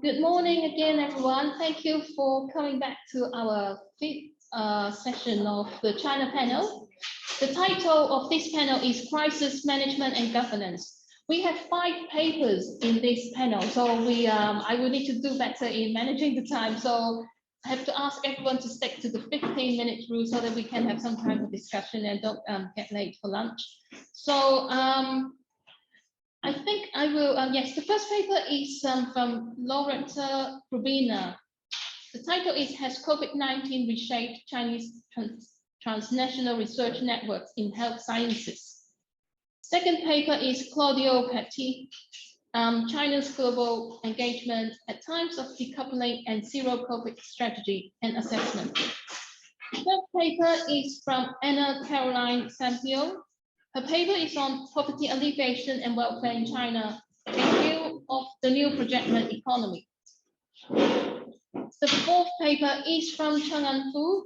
Good morning again, everyone. Thank you for coming back to our fifth session of the China panel. The title of this panel is Crisis Management and Governance. We have 5 papers in this panel, so I will need to do better in managing the time. So I have to ask everyone to stick to the 15-minute rule so that we can have some time for discussion and don't get late for lunch. So I think I will, yes, the first paper is from Lauretta, Rubini. The title is Has COVID-19 Reshaped Chinese Transnational Research Networks in Health Sciences? Second paper is Claudio, Petti, China's Global Engagement at Times of Decoupling and Zero COVID Strategy and Assessment. Third paper is from Anna Caroline Sampaio. Her paper is on poverty alleviation and welfare in China, in view of the new projectment economy. The fourth paper is from Cheng Enfu.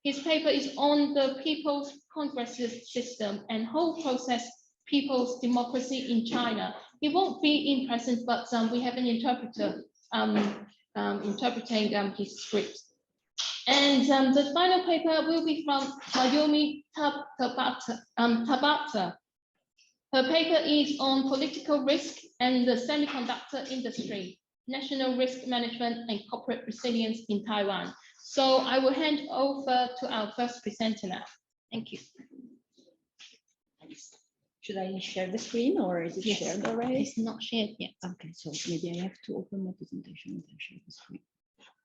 His paper is on the People's Congress system and whole process people's democracy in China. He won't be in present, but we have an interpreter interpreting his script. And the final paper will be from Mayumi Tabata. Her paper is on political risk and the semiconductor industry, national risk management and corporate resilience in Taiwan. So I will hand over to our first presenter now. Thank you. Should I share the screen or is it shared already? It's not shared yet. Okay, so maybe I have to open my presentation and then share the screen.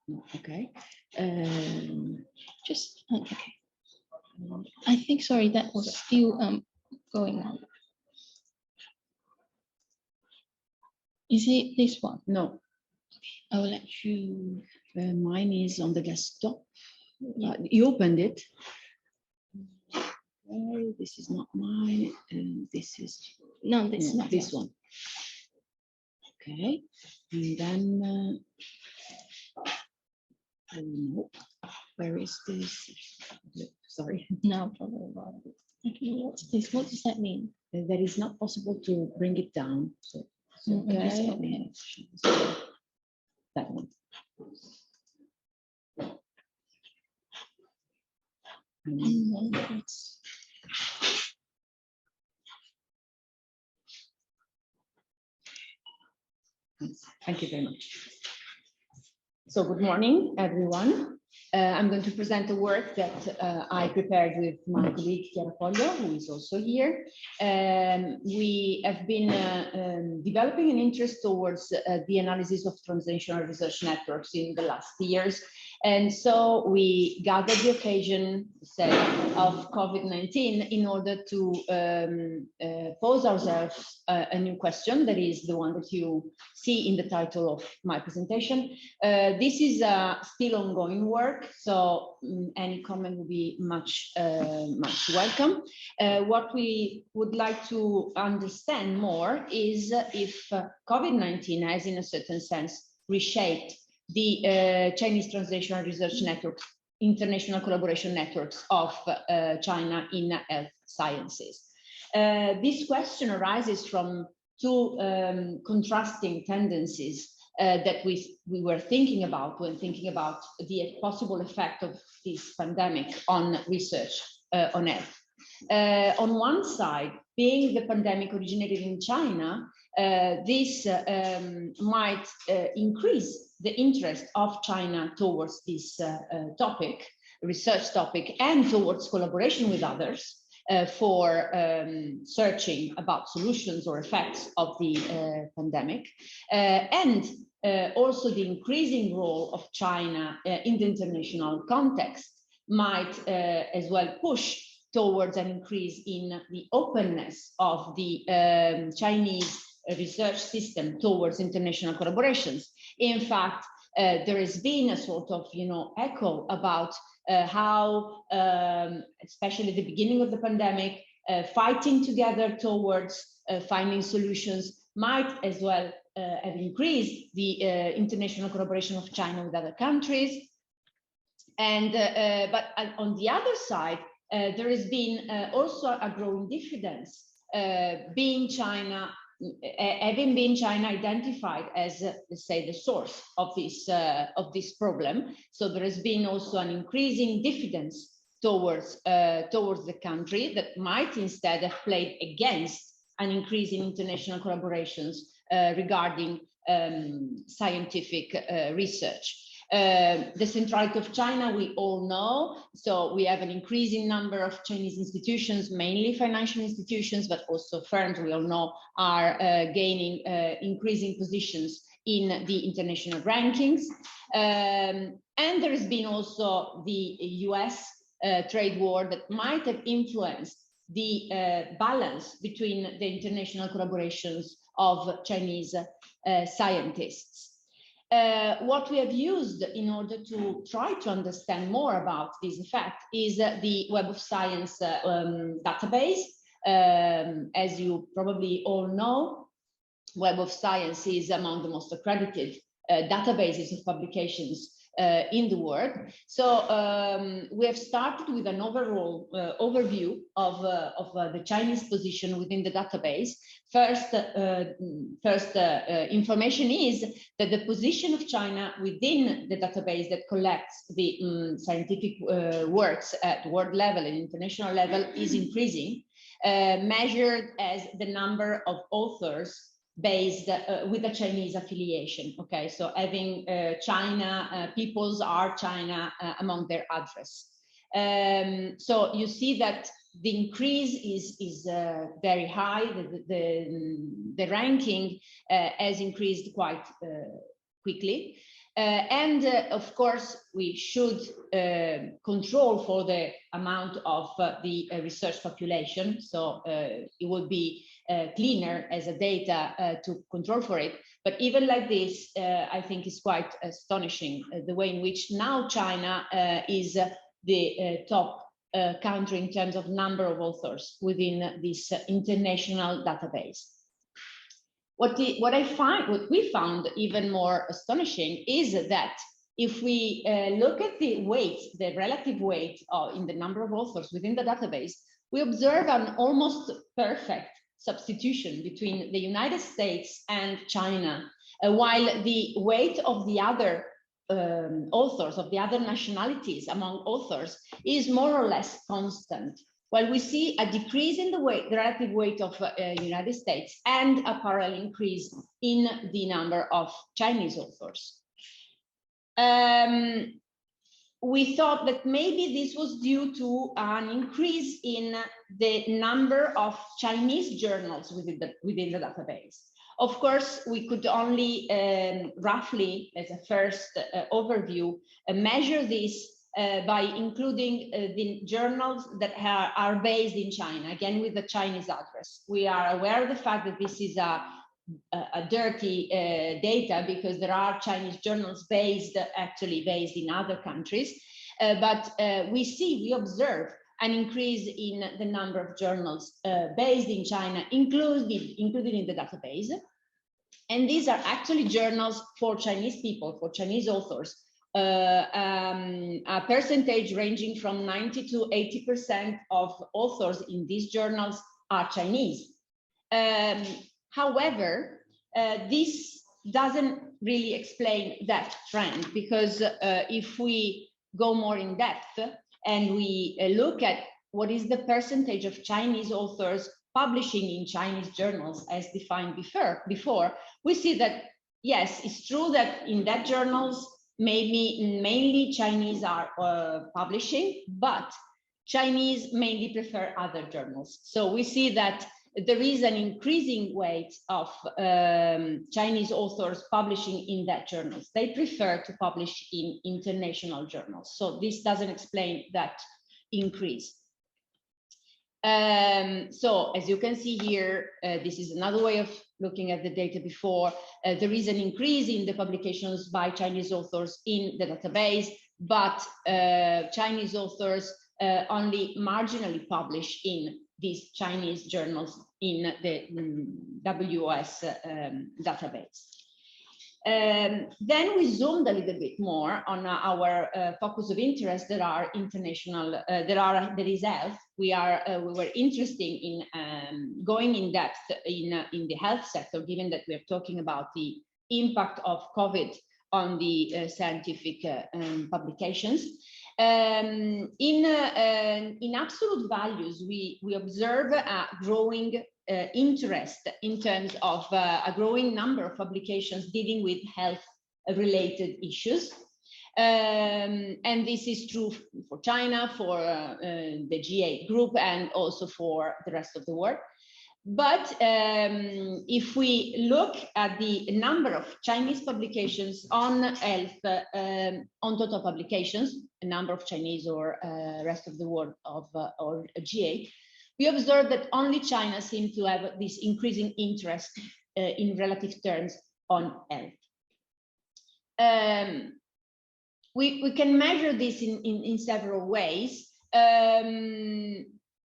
No, okay. Just okay. I think sorry that was still going on. Is it this one? No. Okay, I will let you. Mine is on the desktop. Yeah. You opened it. Okay, this is not mine, and this is No, this is not this one. Okay, and then. No. Where is this? Sorry. No problem about it. Okay, what's this? What does that mean? That is not possible to bring it down. So okay. Okay. That one. And then it's... Thank you very much. So good morning, everyone. I'm going to present a work that I prepared with my colleague Claudio, who is also here. We have been developing an interest towards the analysis of transnational research networks in the last years. And so we gathered the occasion, say, of COVID-19 in order to pose ourselves a new question. That is the one that you see in the title of my presentation. This is a still ongoing work, so any comment will be much welcome. What we would like to understand more is if COVID-19 has, in a certain sense, reshaped the Chinese Transnational Research Networks, international collaboration networks of China in health sciences. This question arises from two contrasting tendencies that we were thinking about when thinking about the possible effect of this pandemic on research on health. On one side, being the pandemic originated in China, this might increase the interest of China towards this topic, research topic, and towards collaboration with others for searching about solutions or effects of the pandemic, and also the increasing role of China in the international context might as well push towards an increase in the openness of the Chinese research system towards international collaborations. In fact, there has been a sort of, echo about how, especially at the beginning of the pandemic, fighting together towards finding solutions might as well have increased the international collaboration of China with other countries. And but on the other side, there has been also a growing diffidence, being China having been China identified as, let's say, the source of this problem. So there has been also an increasing diffidence towards the country that might instead have played against an increase in international collaborations regarding scientific research. The centrality of China, we all know. So we have an increasing number of Chinese institutions, mainly financial institutions, but also firms we all know are gaining increasing positions in the international rankings. And there has been also the US trade war that might have influenced the balance between the international collaborations of Chinese scientists. What we have used in order to try to understand more about this effect is the Web of Science database. As you probably all know, Web of Science is among the most accredited databases of publications in the world. So we have started with an overall overview of the Chinese position within the database. First information is that the position of China within the database that collects the scientific works at world level and international level is increasing, measured as the number of authors based with a Chinese affiliation. Okay, so having China, peoples are China among their address. So you see that the increase is very high. The ranking has increased quite quickly. And of course, we should control for the amount of the research population. So it will be cleaner as a data to control for it. But even like this, I think is quite astonishing the way in which now China is the top country in terms of number of authors within this international database. What we found even more astonishing is that if we look at the weight, the relative weight in the number of authors within the database, we observe an almost perfect substitution between the United States and China, while the weight of the other authors, of the other nationalities among authors, is more or less constant. While we see a decrease in the weight, the relative weight of United States, and a parallel increase in the number of Chinese authors. We thought that maybe this was due to an increase in the number of Chinese journals within the database. Of course, we could only roughly, as a first overview, measure this by including the journals that are based in China, again with the Chinese address. We are aware of the fact that this is a dirty data because there are Chinese journals actually based in other countries, but we observe an increase in the number of journals based in China included in the database. And these are actually journals for Chinese people, for Chinese authors, a percentage ranging from 90 to 80% of authors in these journals are Chinese. However, this doesn't really explain that trend, because if we go more in depth and we look at what is the percentage of Chinese authors publishing in Chinese journals as defined before, we see that, yes, it's true that in that journals, mainly Chinese are publishing, but Chinese mainly prefer other journals. So we see that there is an increasing weight of Chinese authors publishing in that journals. They prefer to publish in international journals. So this doesn't explain that increase. So as you can see here, this is another way of looking at the data before. There is an increase in the publications by Chinese authors in the database, but Chinese authors only marginally publish in these Chinese journals in the WOS database. Then we zoomed a little bit more on our focus of interest that are international, that is health. We were interested in going in depth in the health sector, given that we are talking about the impact of COVID on the scientific publications. In absolute values, we observe a growing interest in terms of a growing number of publications dealing with health-related issues. And this is true for China, for the G8 group, and also for the rest of the world. But if we look at the number of Chinese publications on health, on total publications, a number of Chinese or rest of the world or G8, we observe that only China seems to have this increasing interest in relative terms on health. We can measure this in several ways.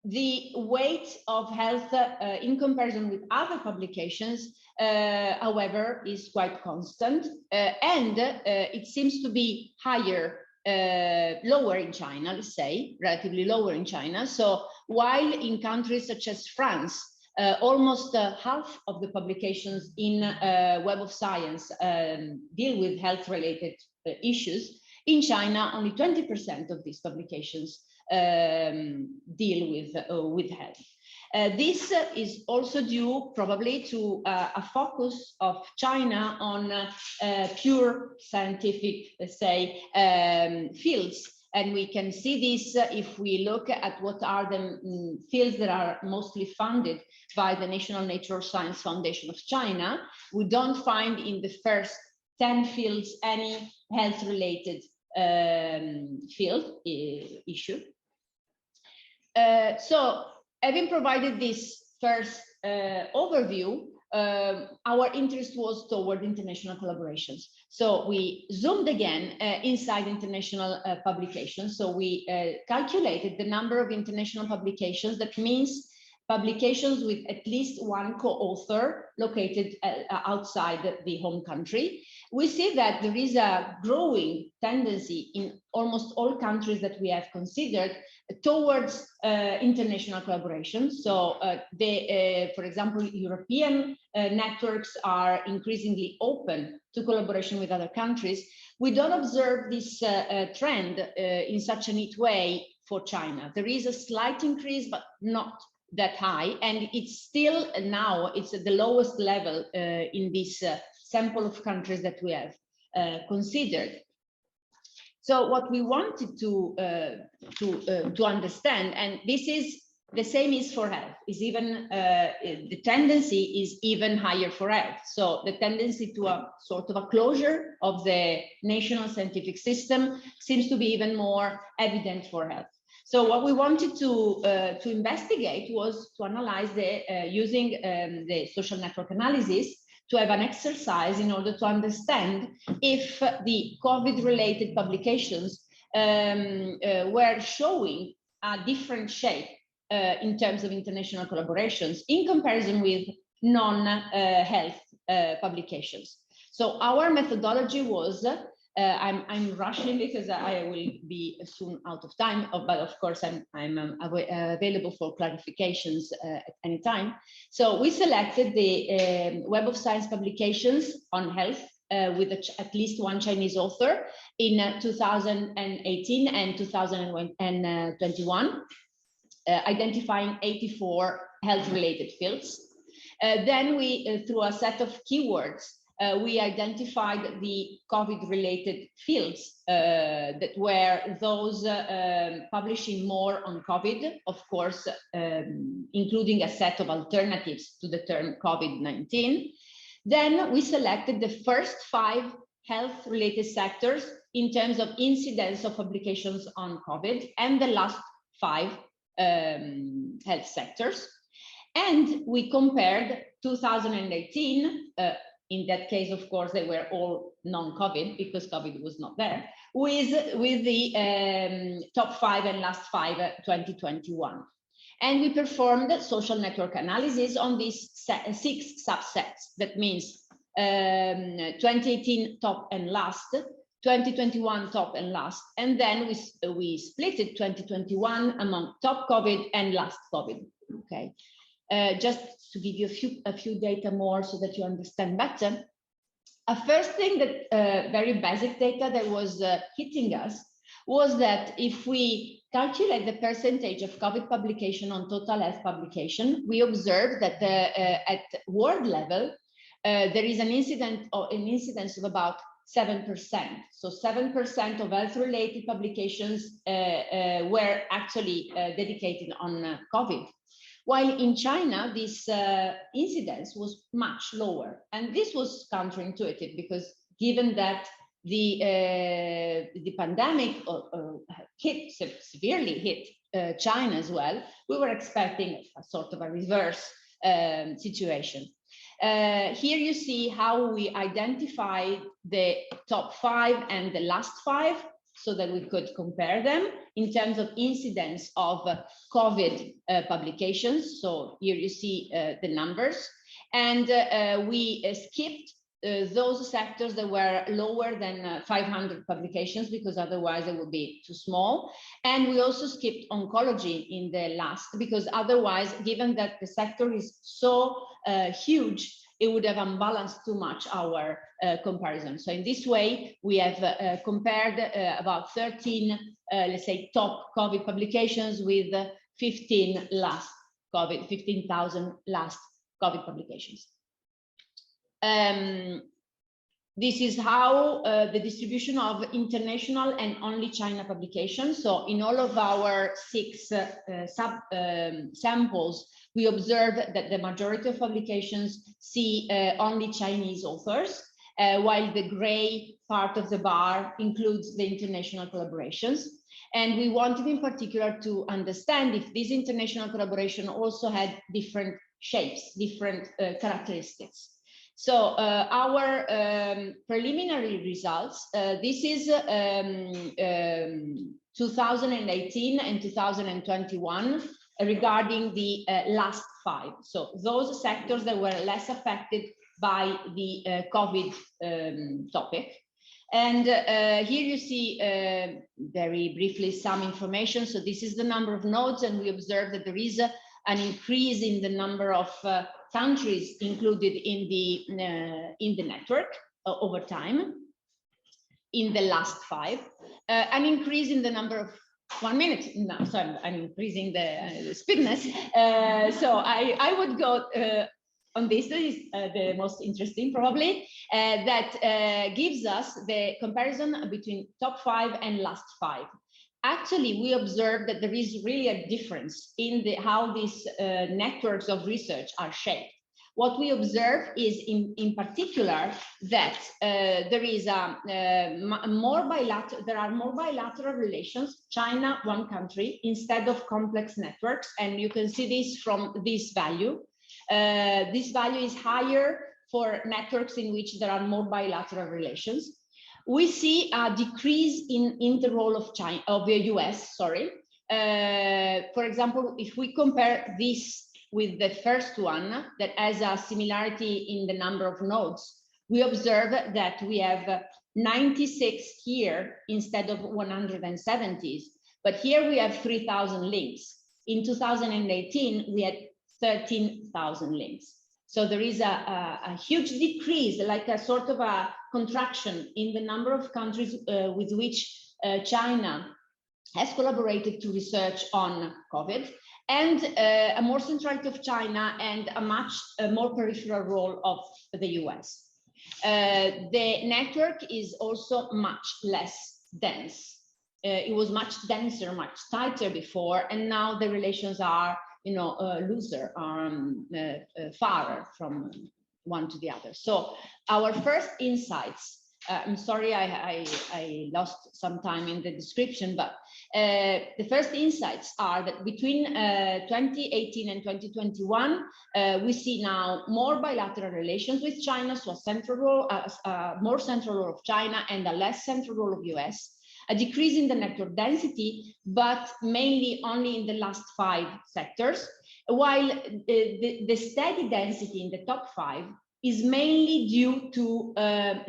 The weight of health in comparison with other publications, however, is quite constant, and it seems to be lower in China, let's say, relatively lower in China. So while in countries such as France, almost half of the publications in Web of Science deal with health-related issues, in China, only 20% of these publications deal with health. This is also due probably to a focus of China on pure scientific, let's say, fields. And we can see this if we look at what are the fields that are mostly funded by the National Nature Science Foundation of China. We don't find in the first 10 fields any health-related field issue. So having provided this first overview, our interest was toward international collaborations. So we zoomed again inside international publications. So we calculated the number of international publications. That means publications with at least one co-author located outside the home country. We see that there is a growing tendency in almost all countries that we have considered towards international collaboration. So for example, European networks are increasingly open to collaboration with other countries. We don't observe this trend in such a neat way for China. There is a slight increase, but not that high. And it's still now, it's at the lowest level in this sample of countries that we have considered. So what we wanted to understand, and this is the same is for health, is even the tendency is even higher for health. So the tendency to a sort of a closure of the national scientific system seems to be even more evident for health. So what we wanted to investigate was to analyze using the social network analysis, to have an exercise in order to understand if the COVID-related publications were showing a different shape in terms of international collaborations in comparison with non-health publications. So our methodology was, I'm rushing because I will be soon out of time, but of course I'm available for clarifications at any time. So we selected the Web of Science publications on health with at least one Chinese author in 2018 and 2021, identifying 84 health-related fields. Then we, through a set of keywords, we identified the COVID-related fields that were those publishing more on COVID, of course, including a set of alternatives to the term COVID-19. Then we selected the first 5 health-related sectors in terms of incidence of publications on COVID and the last 5 health sectors. And we compared 2018, in that case, of course, they were all non-COVID because COVID was not there, with the top 5 and last 5 2021. And we performed social network analysis on these 6 subsets. That means 2018 top and last, 2021 top and last, and then we split it 2021 among top COVID and last COVID. Okay, just to give you a few data more so that you understand better. A first thing that very basic data that was hitting us was that if we calculate the percentage of COVID publication on total health publication, we observed that at world level, there is an incidence of about 7%. So 7% of health-related publications were actually dedicated on COVID. While in China, this incidence was much lower. And this was counterintuitive because given that the pandemic severely hit China as well, we were expecting a sort of a reverse situation. Here you see how we identify the top 5 and the last 5 so that we could compare them in terms of incidence of COVID publications. So here you see the numbers, and we skipped those sectors that were lower than 500 publications because otherwise it would be too small. And we also skipped oncology in the last because otherwise, given that the sector is so huge, it would have unbalanced too much our comparison. So in this way, we have compared about 13, let's say, top COVID publications with 15 last COVID, 15,000 last COVID publications. This is how the distribution of international and only China publications. So in all of our 6 samples, we observe that the majority of publications see only Chinese authors, while the gray part of the bar includes the international collaborations. And we wanted in particular to understand if this international collaboration also had different shapes, different characteristics. So our preliminary results, this is 2018 and 2021 regarding the last 5. So those sectors that were less affected by the COVID topic. And here you see very briefly some information. So this is the number of nodes, and we observe that there is an increase in the number of countries included in the network over time in the last 5, an increase in the number of 1 minute now. So I'm increasing the speedness. So I would go on this. This is the most interesting probably, that gives us the comparison between top 5 and last 5. Actually, we observed that there is really a difference in how these networks of research are shaped. What we observe is in particular that there is there are more bilateral relations, China, one country, instead of complex networks. And you can see this from this value. This value is higher for networks in which there are more bilateral relations. We see a decrease in the role of the US, sorry. For example, if we compare this with the first one that has a similarity in the number of nodes, we observe that we have 96 here instead of 170s. But here we have 3,000 links. In 2018, we had 13,000 links. So there is a huge decrease, like a sort of a contraction in the number of countries with which China has collaborated to research on COVID, and a more centrality of China and a much more peripheral role of the US. The network is also much less dense. It was much denser, much tighter before, and now the relations are, looser, farther from one to the other. So our first insights, I'm sorry I lost some time in the description, but the first insights are that between 2018 and 2021, we see now more bilateral relations with China, so a central role, more central role of China and a less central role of US. A decrease in the network density, but mainly only in the last 5 sectors, while the steady density in the top 5 is mainly due to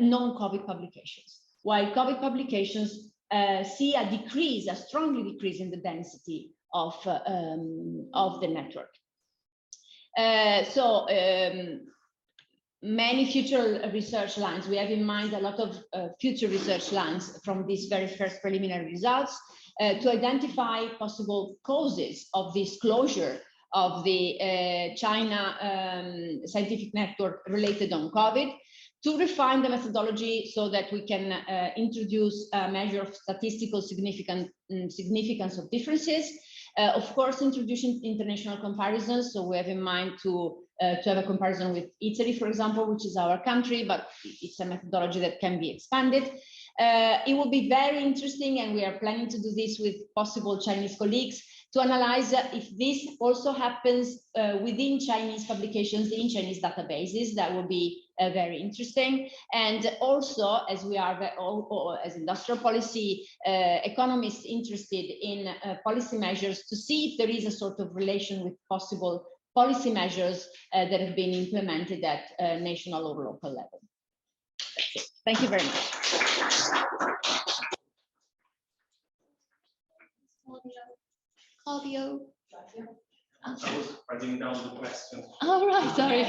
non-COVID publications, while COVID publications see a decrease, a strongly decrease in the density of the network. Many future research lines, we have in mind a lot of future research lines from these very first preliminary results to identify possible causes of this closure of the China scientific network related on COVID, to refine the methodology so that we can introduce a measure of statistical significance of differences. Of course, introducing international comparisons. So we have in mind to have a comparison with Italy, for example, which is our country, but it's a methodology that can be expanded. It will be very interesting, and we are planning to do this with possible Chinese colleagues, to analyze if this also happens within Chinese publications, in Chinese databases. That will be very interesting. And also, as we are, as industrial policy economists interested in policy measures, to see if there is a sort of relation with possible policy measures that have been implemented at national or local level. That's it. Thank you very much. Claudio. I was writing down the questions. Oh, right, sorry.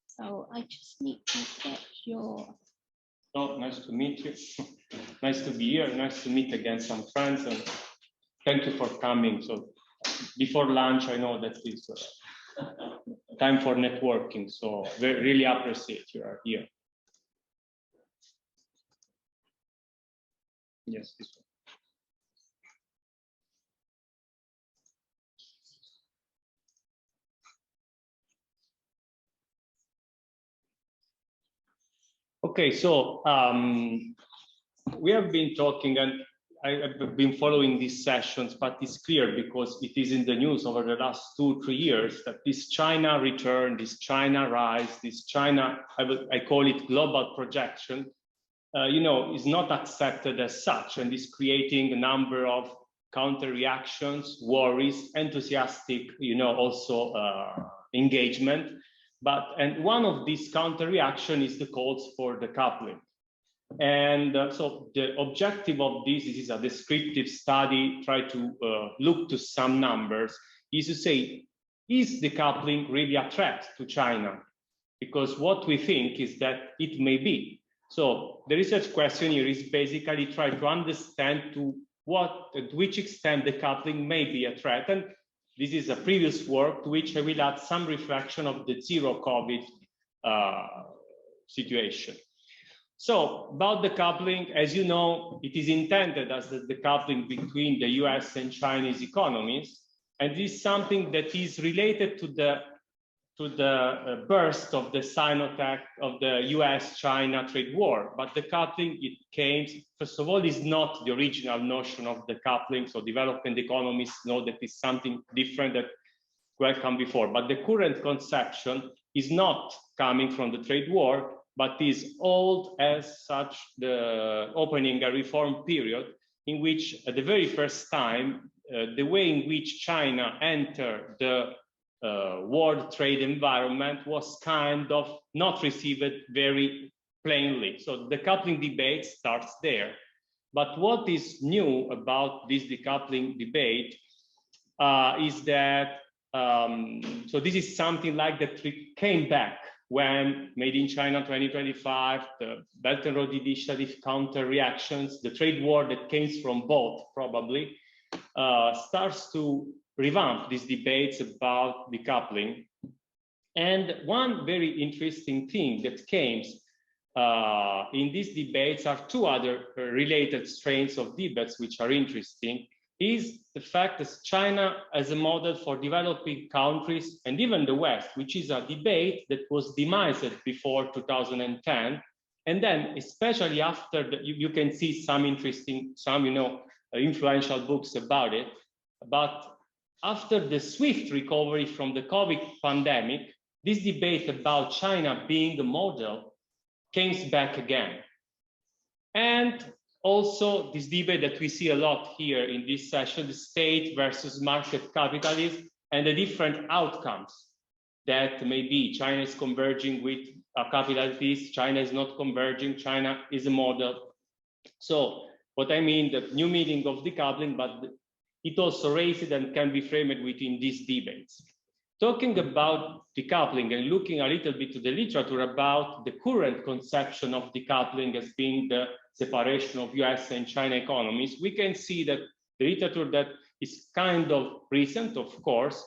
So I just need to get your... Oh, nice to meet you. Nice to be here. Nice to meet again some friends. And thank you for coming. So before lunch, I know that it's time for networking. So really appreciate you are here. Yes, this one. Okay, so we have been talking, and I have been following these sessions, but it's clear because it is in the news over the last 2-3 years that this China return, this China rise, this China, I call it global projection, is not accepted as such, and is creating a number of counter reactions, worries, enthusiastic, also engagement. And one of these counter reaction is the calls for decoupling. And so the objective of this is a descriptive study, try to look to some numbers, is to say, is decoupling really a threat to China? Because what we think is that it may be. So the research question here is basically try to understand to which extent decoupling may be a threat. And this is a previous work to which I will add some reflection of the zero COVID situation. So about decoupling, as you know, it is intended as the decoupling between the US and Chinese economies. And this is something that is related to the burst of the Sinotech of the US-China trade war. But decoupling, it came, first of all, is not the original notion of decoupling. So developing economies know that it's something different that will come before. But the current conception is not coming from the trade war, but is old as such, the opening a reform period in which at the very first time, the way in which China entered the world trade environment was kind of not received very plainly. So the decoupling debate starts there. But what is new about this decoupling debate is that, so this is something like that came back when Made in China 2025, the Belt and Road Initiative counter reactions, the trade war that came from both probably, starts to revamp these debates about decoupling. And one very interesting thing that came in these debates are two other related strains of debates which are interesting, is the fact that China as a model for developing countries and even the West, which is a debate that was demised before 2010. And then especially after, you can see some interesting, influential books about it. But after the swift recovery from the COVID pandemic, this debate about China being the model came back again. And also this debate that we see a lot here in this session, the state versus market capitalism and the different outcomes that maybe China is converging with a capital peace, China is not converging, China is a model. So what I mean, the new meaning of decoupling, but it also raises and can be framed within these debates. Talking about decoupling and looking a little bit to the literature about the current conception of decoupling as being the separation of US and China economies, we can see that the literature that is kind of recent, of course,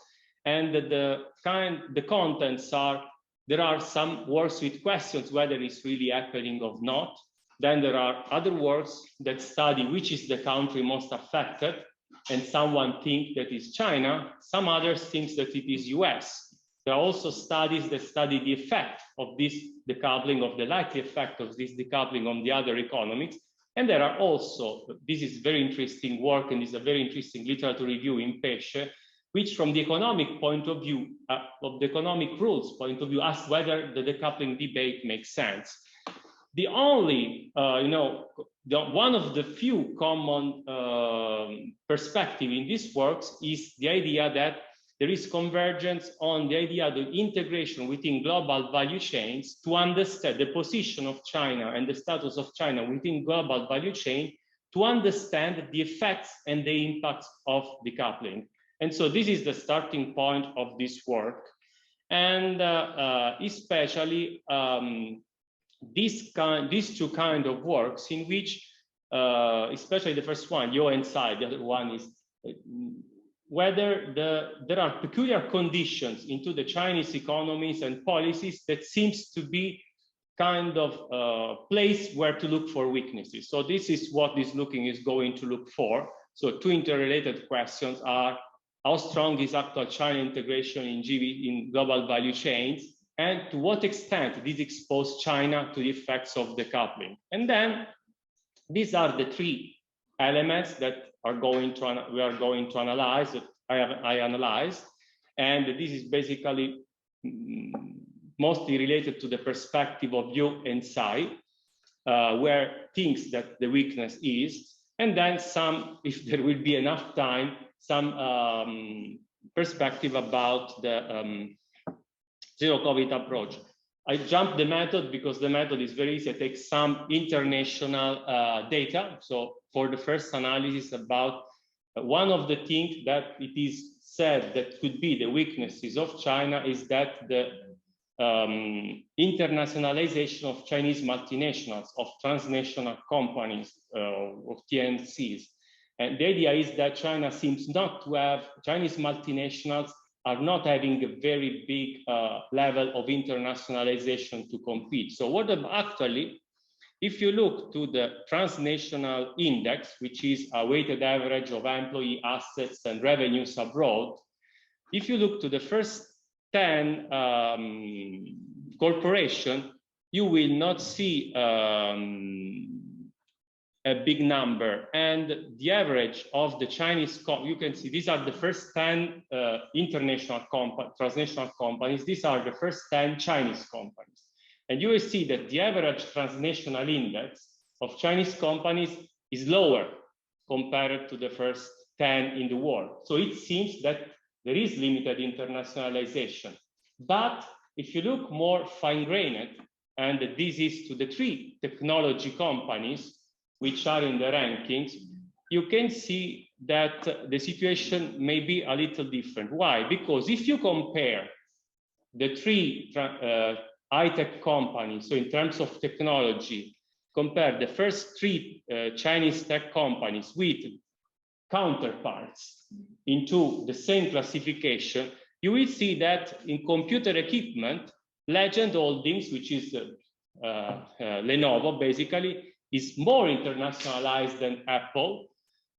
and the contents are, there are some works with questions whether it's really happening or not. Then there are other works that study which is the country most affected, and someone thinks that is China, some others think that it is US. There are also studies that study the effect of this decoupling, of the likely effect of this decoupling on the other economies. And there are also, this is very interesting work and is a very interesting literature review in IIPPE, which from the economic point of view, of the economic rules point of view, asks whether the decoupling debate makes sense. The only, one of the few common perspective in these works is the idea that there is convergence on the idea of the integration within global value chains to understand the position of China and the status of China within global value chain, to understand the effects and the impacts of decoupling. And so this is the starting point of this work. And especially these two kind of works in which, especially the first one, Yo and Tsai, the other one is whether there are peculiar conditions into the Chinese economies and policies that seems to be kind of place where to look for weaknesses. So this is what this looking is going to look for. So two interrelated questions are, how strong is actual China integration in global value chains? And to what extent this expose China to the effects of decoupling? And then these are the three elements that we are going to analyze, that I analyzed. And this is basically mostly related to the perspective of Yu and Tsai, where thinks that the weakness is, and then some, if there will be enough time, some perspective about the zero COVID approach. I jumped the method because the method is very easy. I take some international data. So for the first analysis about one of the things that it is said that could be the weaknesses of China is that the internationalization of Chinese multinationals, of transnational companies, of TNCs. And the idea is that China seems not to have, Chinese multinationals are not having a very big level of internationalization to compete. So what actually, if you look to the transnational index, which is a weighted average of employee assets and revenues abroad, if you look to the first 10 corporations, you will not see a big number. And the average of the Chinese, you can see these are the first 10 international transnational companies. These are the first 10 Chinese companies. And you will see that the average transnational index of Chinese companies is lower compared to the first 10 in the world. So it seems that there is limited internationalization. But if you look more fine-grained, and this is to the 3 technology companies which are in the rankings, you can see that the situation may be a little different. Why? Because if you compare the 3 high-tech companies, so in terms of technology, compare the first 3 Chinese tech companies with counterparts into the same classification, you will see that in computer equipment, Legend Holdings, which is Lenovo basically, is more internationalized than Apple.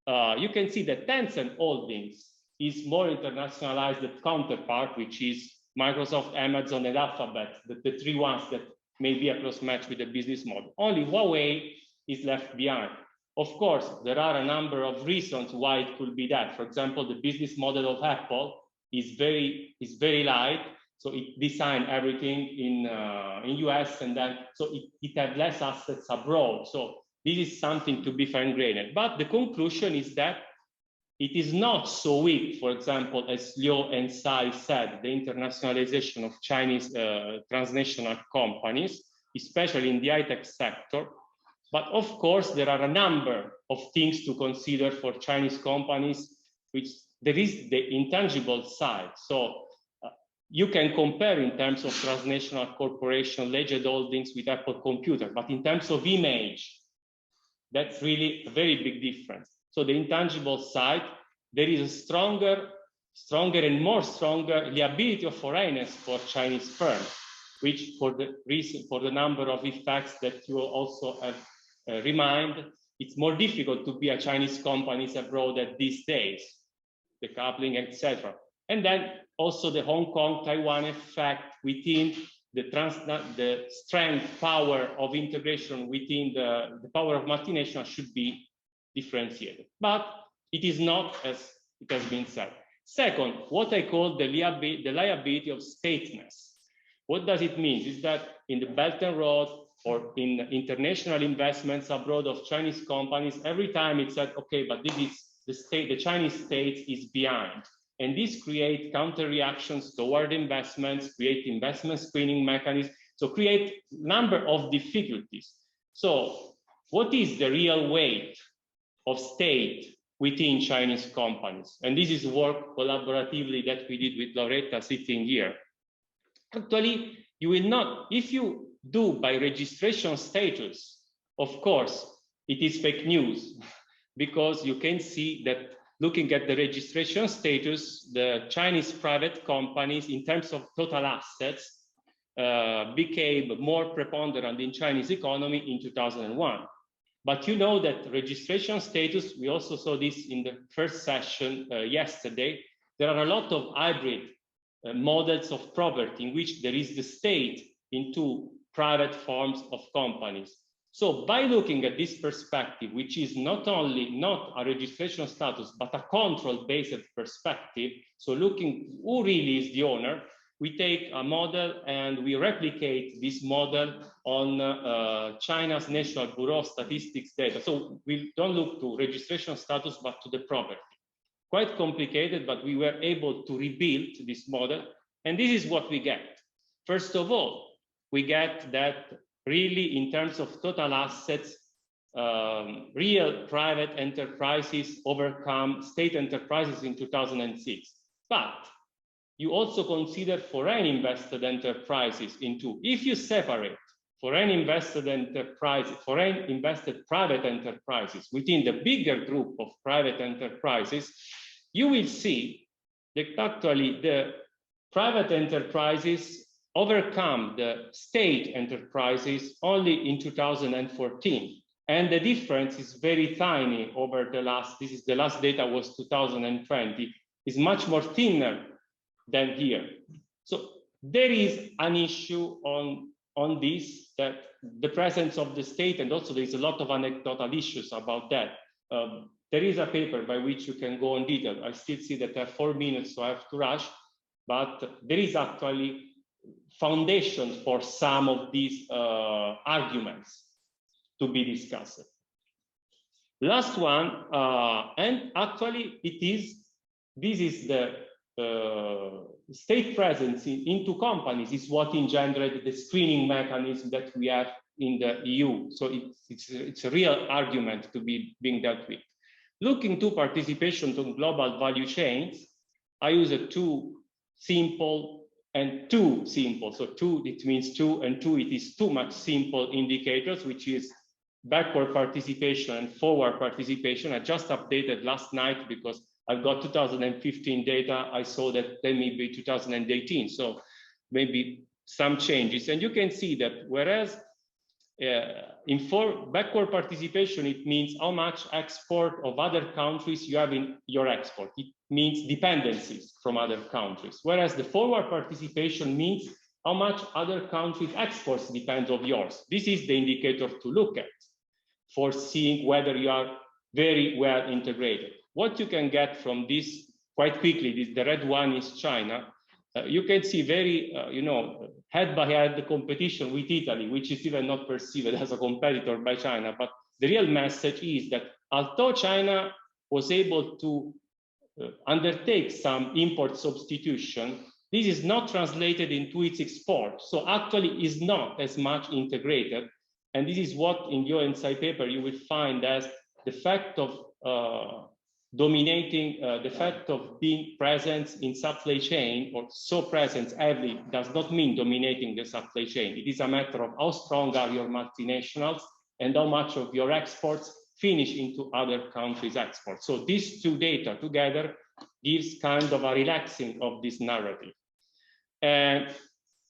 You can see that Tencent Holdings is more internationalized than counterpart, which is Microsoft, Amazon, and Alphabet, the 3 ones that may be a cross match with the business model. Only Huawei is left behind. Of course, there are a number of reasons why it could be that. For example, the business model of Apple is very light. So it designed everything in US, and then so it had less assets abroad. So this is something to be fine-grained. But the conclusion is that it is not so weak, for example, as Liu and Sai said, the internationalization of Chinese transnational companies, especially in the high-tech sector. But of course, there are a number of things to consider for Chinese companies, which there is the intangible side. So you can compare in terms of transnational corporation, alleged holdings with Apple Computer, but in terms of image, that's really a very big difference. So the intangible side, there is a stronger and more stronger liability of foreigners for Chinese firms, which for the number of effects that you also have remind, it's more difficult to be a Chinese companies abroad at these days, decoupling, etc. And then also the Hong Kong, Taiwan effect within the strength, power of integration within the power of multinational should be differentiated. But it is not as it has been said. Second, what I call the liability of stateness. What does it mean? Is that in the Belt and Road or in international investments abroad of Chinese companies, every time it said, okay, but this is the state, the Chinese state is behind. And this creates counter reactions toward investments, create investment screening mechanisms, so create number of difficulties. So what is the real weight of state within Chinese companies? And this is work collaboratively that we did with Lauretta sitting here. Actually, you will not, if you do by registration status, of course, it is fake news because you can see that looking at the registration status, the Chinese private companies in terms of total assets became more preponderant in Chinese economy in 2001. But you know that registration status, we also saw this in the first session yesterday, there are a lot of hybrid models of property in which there is the state into private forms of companies. So by looking at this perspective, which is not only not a registration status, but a control-based perspective, so looking who really is the owner, we take a model and we replicate this model on China's National Bureau of Statistics data. So we don't look to registration status, but to the property. Quite complicated, but we were able to rebuild this model. And this is what we get. First of all, we get that really in terms of total assets, real private enterprises overcome state enterprises in 2006. But you also consider foreign invested enterprises into, if you separate foreign invested enterprises, foreign invested private enterprises within the bigger group of private enterprises, you will see that actually the private enterprises overcome the state enterprises only in 2014. And the difference is very tiny over the last, this is the last data was 2020, is much more thinner than here. So there is an issue on this, that the presence of the state, and also there is a lot of anecdotal issues about that. There is a paper by which you can go on detail. I still see that I have 4 minutes, so I have to rush, but there is actually foundation for some of these arguments to be discussed. Last one, and actually this is the state presence into companies is what engendered the screening mechanism that we have in the EU. So it's a real argument to be being dealt with. Looking to participation to global value chains, I use a two simple and too simple. So two, it means two, and two, it is too much simple indicators, which is backward participation and forward participation. I just updated last night because I've got 2015 data. I saw that they may be 2018. So maybe some changes. And you can see that whereas in backward participation, it means how much export of other countries you have in your export. It means dependencies from other countries. Whereas the forward participation means how much other countries' exports depend on yours. This is the indicator to look at for seeing whether you are very well integrated. What you can get from this quite quickly, the red one is China. You can see very, head-by-head competition with Italy, which is even not perceived as a competitor by China. But the real message is that although China was able to undertake some import substitution, this is not translated into its export. So actually is not as much integrated. And this is what in your inside paper you will find as the fact of dominating, the fact of being present in supply chain, or so present heavily, does not mean dominating the supply chain. It is a matter of how strong are your multinationals and how much of your exports finish into other countries' exports. So these two data together gives kind of a relaxing of this narrative. And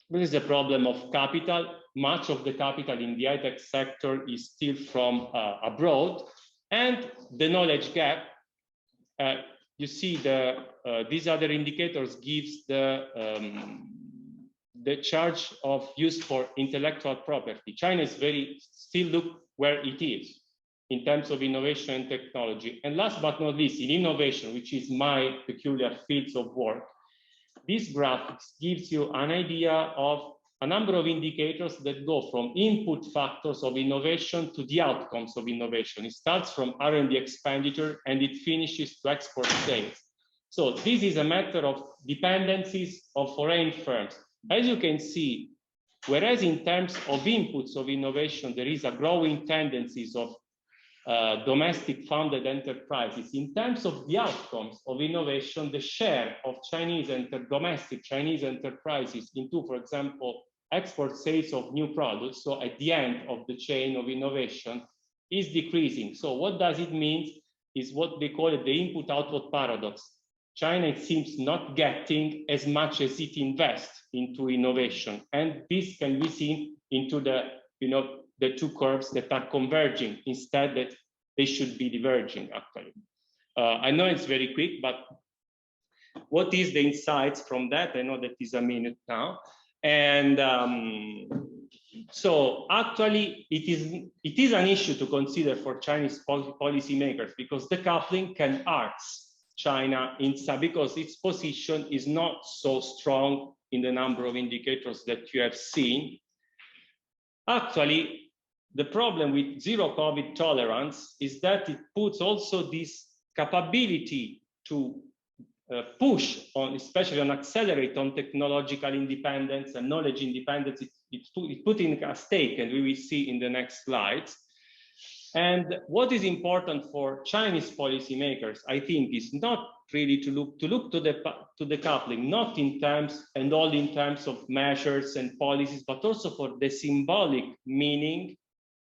this is a problem of capital. Much of the capital in the high-tech sector is still from abroad, and the knowledge gap. You see these other indicators gives the charge of use for intellectual property. China is still look where it is in terms of innovation and technology. And last but not least, in innovation, which is my peculiar fields of work, this graphics gives you an idea of a number of indicators that go from input factors of innovation to the outcomes of innovation. It starts from R&D expenditure and it finishes to export sales. So this is a matter of dependencies of foreign firms. As you can see, whereas in terms of inputs of innovation, there is a growing tendencies of domestic funded enterprises. In terms of the outcomes of innovation, the share of domestic Chinese enterprises into, for example, export sales of new products, so at the end of the chain of innovation, is decreasing. So what does it mean is what they call it the input-output paradox. China, it seems, not getting as much as it invests into innovation. And this can be seen into the two curves that are converging instead that they should be diverging, actually. I know it's very quick, but what is the insights from that? I know that is a minute now. And so actually it is an issue to consider for Chinese policymakers, because decoupling can hurt China because its position is not so strong in the number of indicators that you have seen. Actually, the problem with zero COVID tolerance is that it puts also this capability to push on, especially on accelerate on technological independence and knowledge independence. It put in a stake, and we will see in the next slides. And what is important for Chinese policymakers, I think, is not really to look to the decoupling, not in terms and all in terms of measures and policies, but also for the symbolic meaning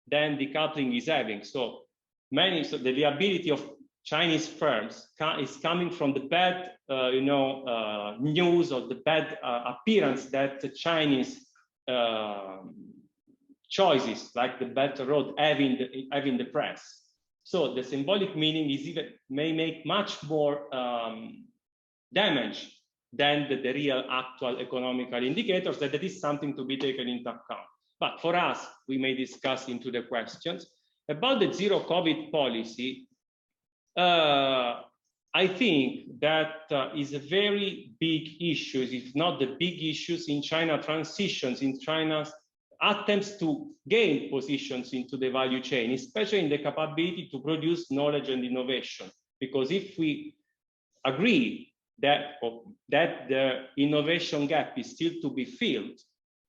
that decoupling is having. So the viability of Chinese firms is coming from the bad, news or the bad appearance that the Chinese choices, like the Belt Road, have in the press. So the symbolic meaning is may make much more damage than the real actual economical indicators. That is something to be taken into account. But for us, we may discuss into the questions about the zero COVID policy. I think that is a very big issue, if not the big issues in China transitions, in China's attempts to gain positions into the value chain, especially in the capability to produce knowledge and innovation. Because if we agree that the innovation gap is still to be filled,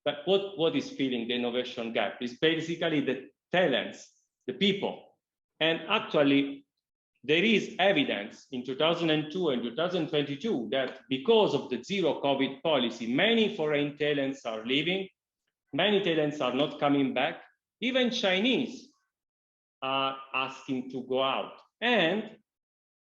but what is filling the innovation gap is basically the talents, the people. And actually, there is evidence in 2002 and 2022 that because of the zero COVID policy, many foreign talents are leaving, many talents are not coming back. Even Chinese are asking to go out. And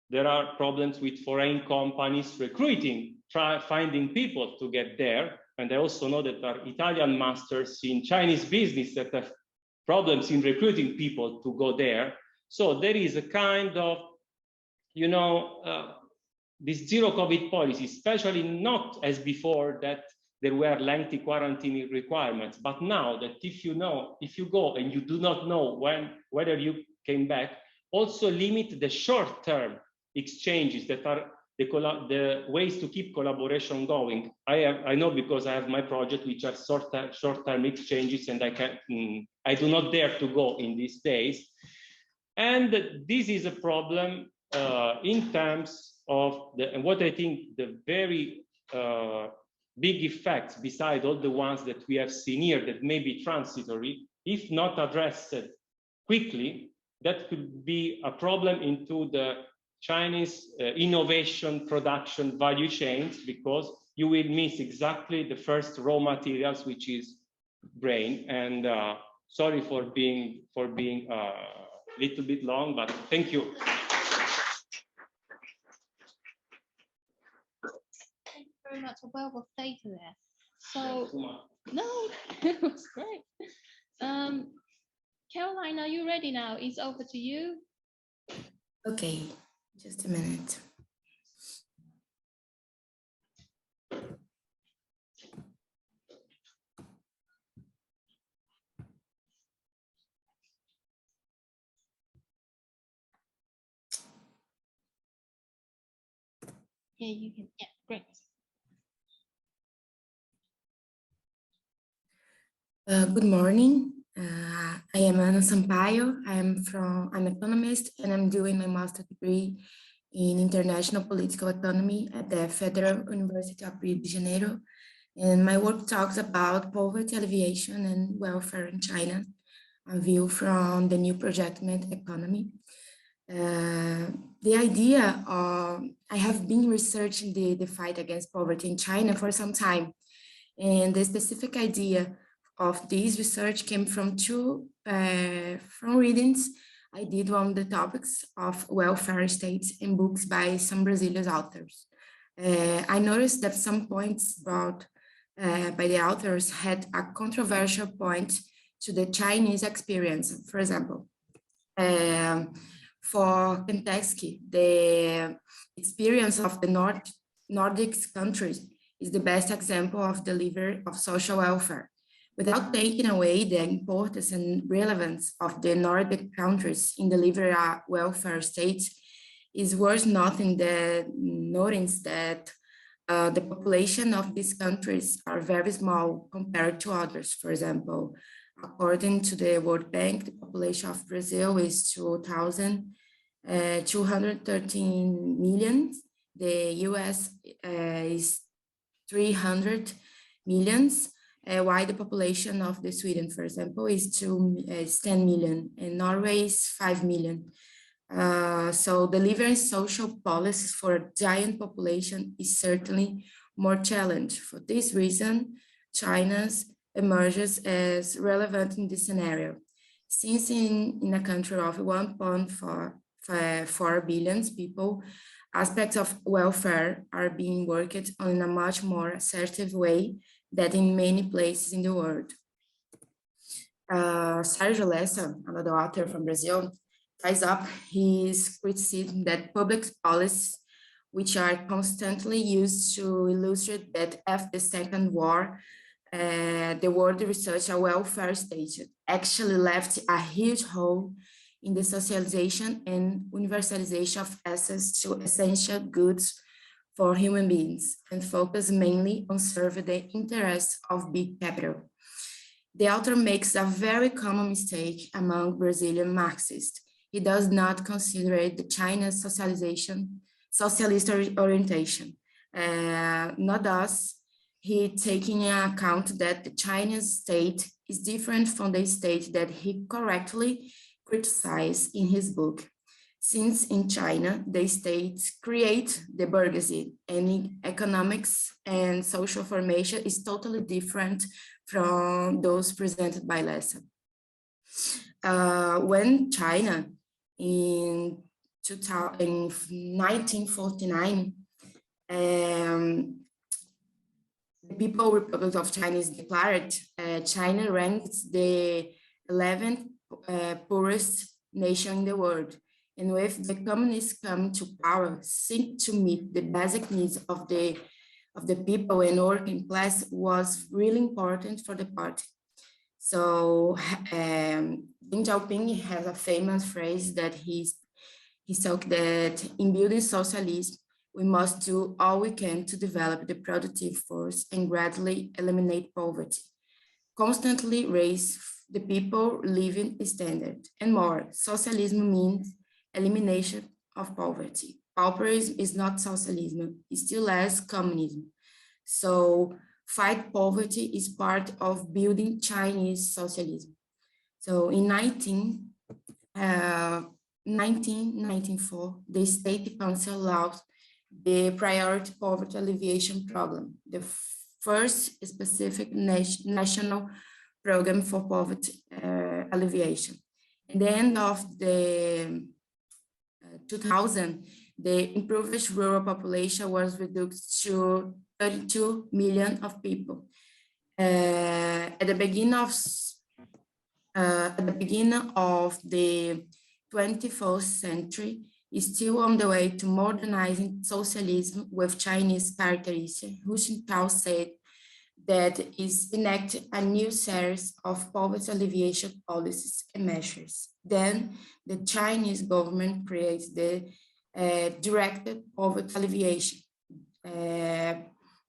there are problems with foreign companies recruiting, finding people to get there. And I also know that there are Italian masters in Chinese business that have problems in recruiting people to go there. So there is a kind of, this zero COVID policy, especially not as before that there were lengthy quarantine requirements, but now that if you go and you do not know whether you came back, also limit the short-term exchanges that are the ways to keep collaboration going. I know because I have my project, which are short-term exchanges, and I do not dare to go in these days. And this is a problem in terms of the, and what I think the very big effects, beside all the ones that we have seen here that may be transitory, if not addressed quickly, that could be a problem into the Chinese innovation production value chains, because you will miss exactly the first raw materials, which is brain. And sorry for being a little bit long, but thank you. Thank you very much. A wealth of data there. So no, it was great. Caroline, are you ready now? It's over to you. Okay, just a minute. Yeah, you can. Yeah, great. Good morning. I am Ana Sampaio. I'm economist, and I'm doing my master's degree in international political economy at the Federal University of Rio de Janeiro. And my work talks about poverty alleviation and welfare in China, a view from the new projectment economy. The idea I have been researching the fight against poverty in China for some time. And the specific idea of this research came from from readings I did on the topics of welfare states in books by some Brazilian authors. I noticed that some points brought by the authors had a controversial point to the Chinese experience. For example, for Kentucky, the experience of the Nordic countries is the best example of delivery of social welfare, without taking away the importance and relevance of the Nordic countries in delivering a welfare state. Is worth nothing that notice that the population of these countries are very small compared to others. For example, according to the World Bank, the population of Brazil is 2,213 million. The US is 300 millions, while the population of the Sweden, for example, is 10 million, and Norway is 5 million. So delivering social policies for a giant population is certainly more challenging. For this reason, China's emerges as relevant in this scenario. Since in a country of 1.4 billion people, aspects of welfare are being worked on in a much more assertive way than in many places in the world. Sérgio Lessa, another author from Brazil, ties up his criticism that public policies, which are constantly used to illustrate that after the Second War, the world research a welfare state actually left a huge hole in the socialization and universalization of access to essential goods for human beings, and focus mainly on serving the interests of big capital. The author makes a very common mistake among Brazilian Marxists. He does not consider the China's socialist orientation. Not thus, he taking into account that the Chinese state is different from the state that he correctly criticized in his book. Since in China, the states create the bourgeoisie, and economics and social formation is totally different from those presented by Lessa. When China in 1949, the People's Republic of China is declared, China ranks the 11th poorest nation in the world. And with the communists come to power, seek to meet the basic needs of the people and working class was really important for the party. So Deng Xiaoping has a famous phrase that he said that in building socialism, we must do all we can to develop the productive force and gradually eliminate poverty, constantly raise the people living standard, and more. Socialism means elimination of poverty. pauperism is not socialism, it's still less communism. So fight poverty is part of building Chinese socialism. So in 1994, the State Council launched the Priority Poverty Alleviation Program, the first specific national program for poverty alleviation. At the end of the 2000, the impoverished rural population was reduced to 32 million of people. At the beginning of the 21st century, is still on the way to modernizing socialism with Chinese characteristics. Hu Jintao said that is enacted a new series of poverty alleviation policies and measures. Then the Chinese government creates the directed poverty alleviation.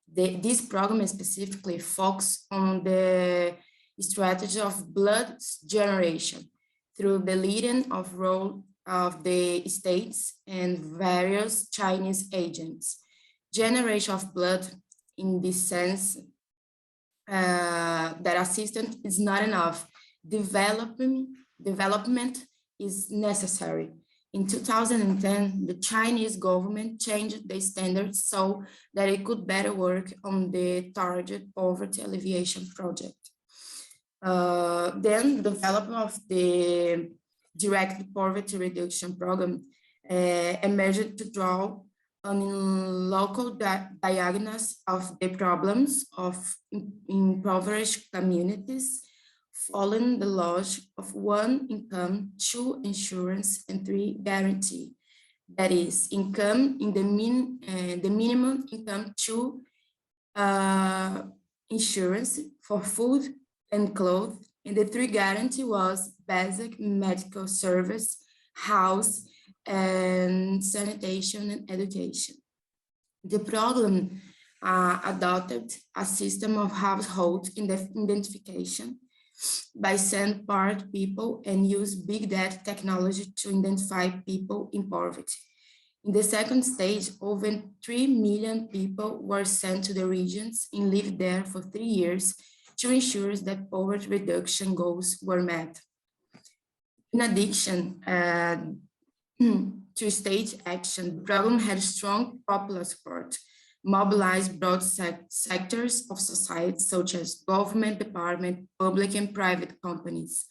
This program specifically focuses on the strategy of blood generation through the leading of role of the states and various Chinese agents. Generation of blood in this sense that assistance is not enough. Development is necessary. In 2010, the Chinese government changed the standards so that it could better work on the targeted poverty alleviation project. Then development of the direct poverty reduction program emerged to draw on local diagnosis of the problems of impoverished communities, following the logic of 1 income, 2 insurance, and 3 guarantee. That is, income in the minimum income, 2 insurance for food and clothes, and the 3 guarantee was basic medical service, house, and sanitation and education. The program adopted a system of household identification by sending part people and use big data technology to identify people in poverty. In the second stage, over 3 million people were sent to the regions and lived there for 3 years to ensure that poverty reduction goals were met. In addition to state action, the program had strong popular support, mobilized broad sectors of society, such as government department, public and private companies,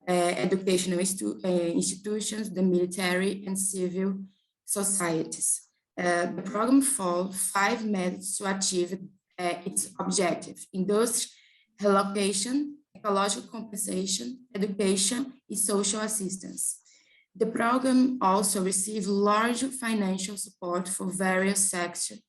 educational institutions, the military and civil societies. The program followed 5 methods to achieve its objective: industry, relocation, ecological compensation, education, and social assistance. The program also received large financial support for various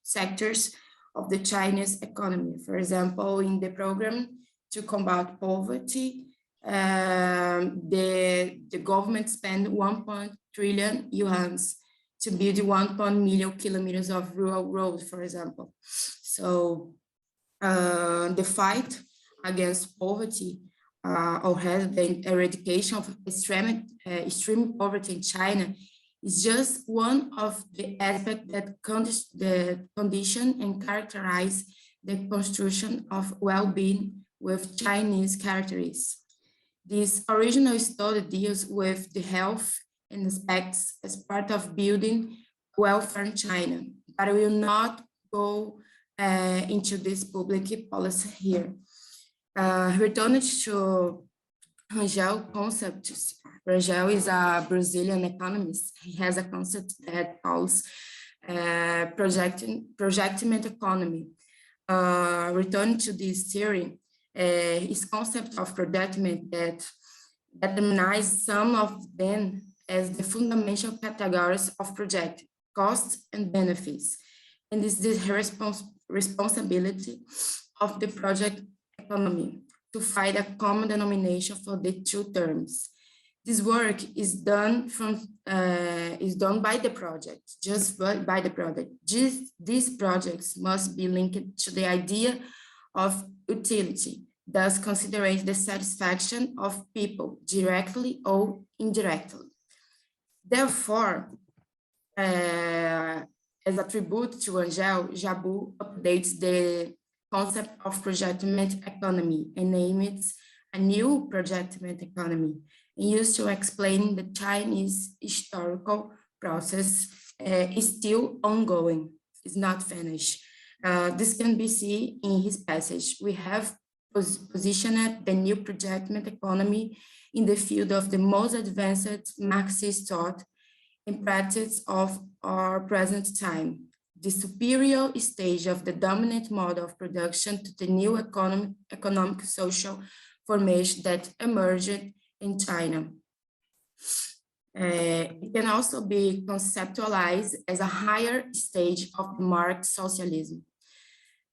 sectors of the Chinese economy. For example, in the program to combat poverty, the government spent 1 trillion yuans to build 1 million kilometers of rural roads, for example. So the fight against poverty or has the eradication of extreme poverty in China is just one of the aspects that condition and characterize the construction of well-being with Chinese characteristics. This original study deals with the health and aspects as part of building welfare in China, but I will not go into this public policy here. Returning to Rangel concepts, Rangel is a Brazilian economist. He has a concept that calls projectment economy. Returning to this theory, his concept of projectment that determines some of them as the fundamental categories of project, costs and benefits. And this is the responsibility of the project economy to find a common denomination for the 2 terms. This work is done by the project, just by the project. These projects must be linked to the idea of utility, thus considering the satisfaction of people directly or indirectly. Therefore, as a tribute to Angel, Jabu updates the concept of projectment economy and names a new projectment economy, used to explain the Chinese historical process is still ongoing, is not finished. This can be seen in his passage. We have positioned the new projectment economy in the field of the most advanced Marxist thought and practice of our present time, the superior stage of the dominant mode of production to the new economic social formation that emerged in China. It can also be conceptualized as a higher stage of Marx socialism.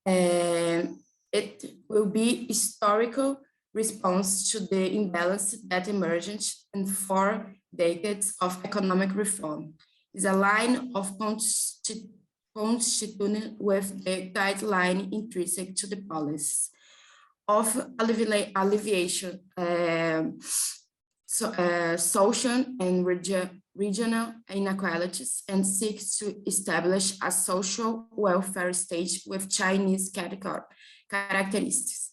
It will be historical response to the imbalance that emerged in 4 decades of economic reform. Is a line of constitution with the guideline intrinsic to the policy of alleviation, social and regional inequalities, and seeks to establish a social welfare state with Chinese characteristics.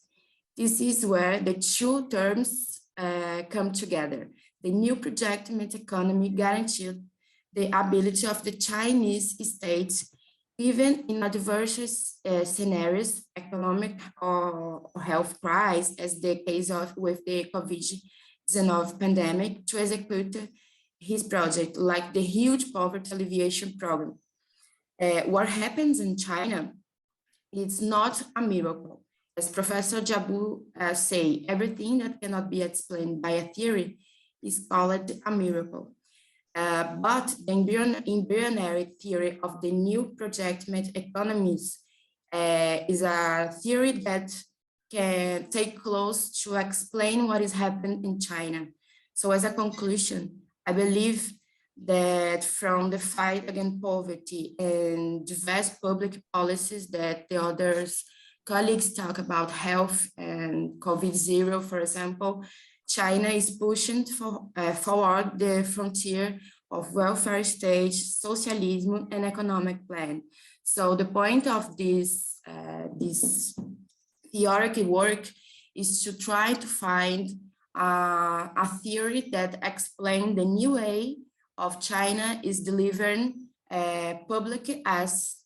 This is where the 2 terms come together. The new projectment economy guaranteed the ability of the Chinese state, even in adverse scenarios, economic or health crisis, as the case of with the COVID-19 pandemic, to execute his project, like the huge poverty alleviation program. What happens in China, it's not a miracle. As Professor Jabu say, everything that cannot be explained by a theory is called a miracle. But the embryonic theory of the new projectment economies is a theory that can take close to explain what is happening in China. So as a conclusion, I believe that from the fight against poverty and diverse public policies that the others colleagues talk about, health and COVID-0, for example, China is pushing forward the frontier of welfare state, socialism, and economic plan. So the point of this, this theoretical work is to try to find a theory that explains the new way of China is delivering public as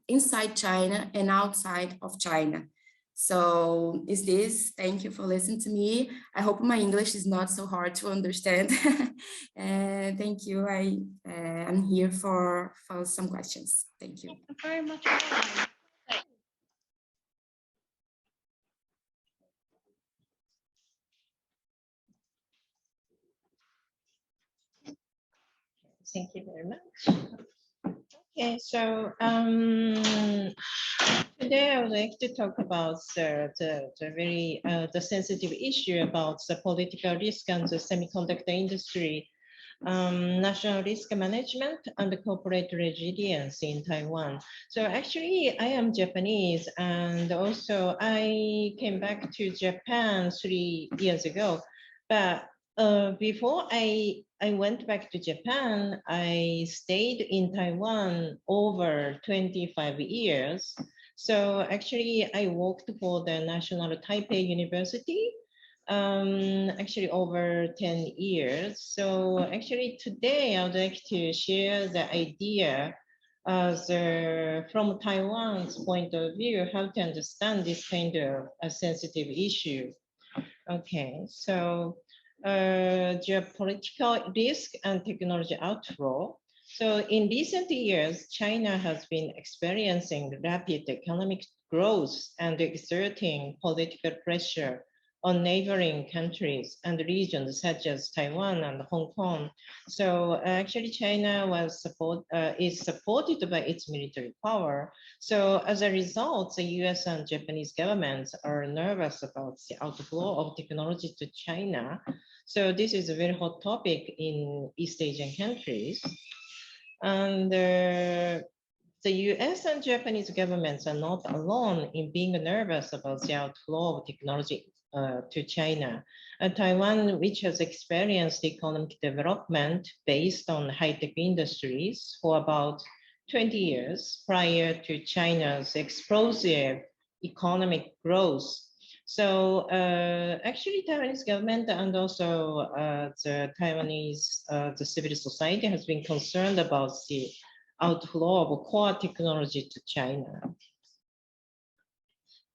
inside China and outside of China. So is this, thank you for listening to me. I hope my English is not so hard to understand. Thank you, I'm here for some questions. Thank you. Thank you very much. Thank you very much. Okay, so today I would like to talk about the very sensitive issue about the political risk and the semiconductor industry, national risk management and the corporate resilience in Taiwan. So actually I am Japanese, and also I came back to Japan 3 years ago, but before I went back to Japan, I stayed in Taiwan over 25 years. So actually I worked for the National Taipei University, actually over 10 years. So actually today I would like to share the idea from Taiwan's point of view, how to understand this kind of a sensitive issue. Okay, so geopolitical risk and technology outflow. So in recent years, China has been experiencing rapid economic growth and exerting political pressure on neighboring countries and regions such as Taiwan and Hong Kong. So actually China is supported by its military power. So as a result, the US and Japanese governments are nervous about the outflow of technology to China. So this is a very hot topic in East Asian countries. And the US and Japanese governments are not alone in being nervous about the outflow of technology to China. Taiwan, which has experienced economic development based on high-tech industries for about 20 years prior to China's explosive economic growth. So actually, Taiwanese government and also the Taiwanese the civil society has been concerned about the outflow of core technology to China.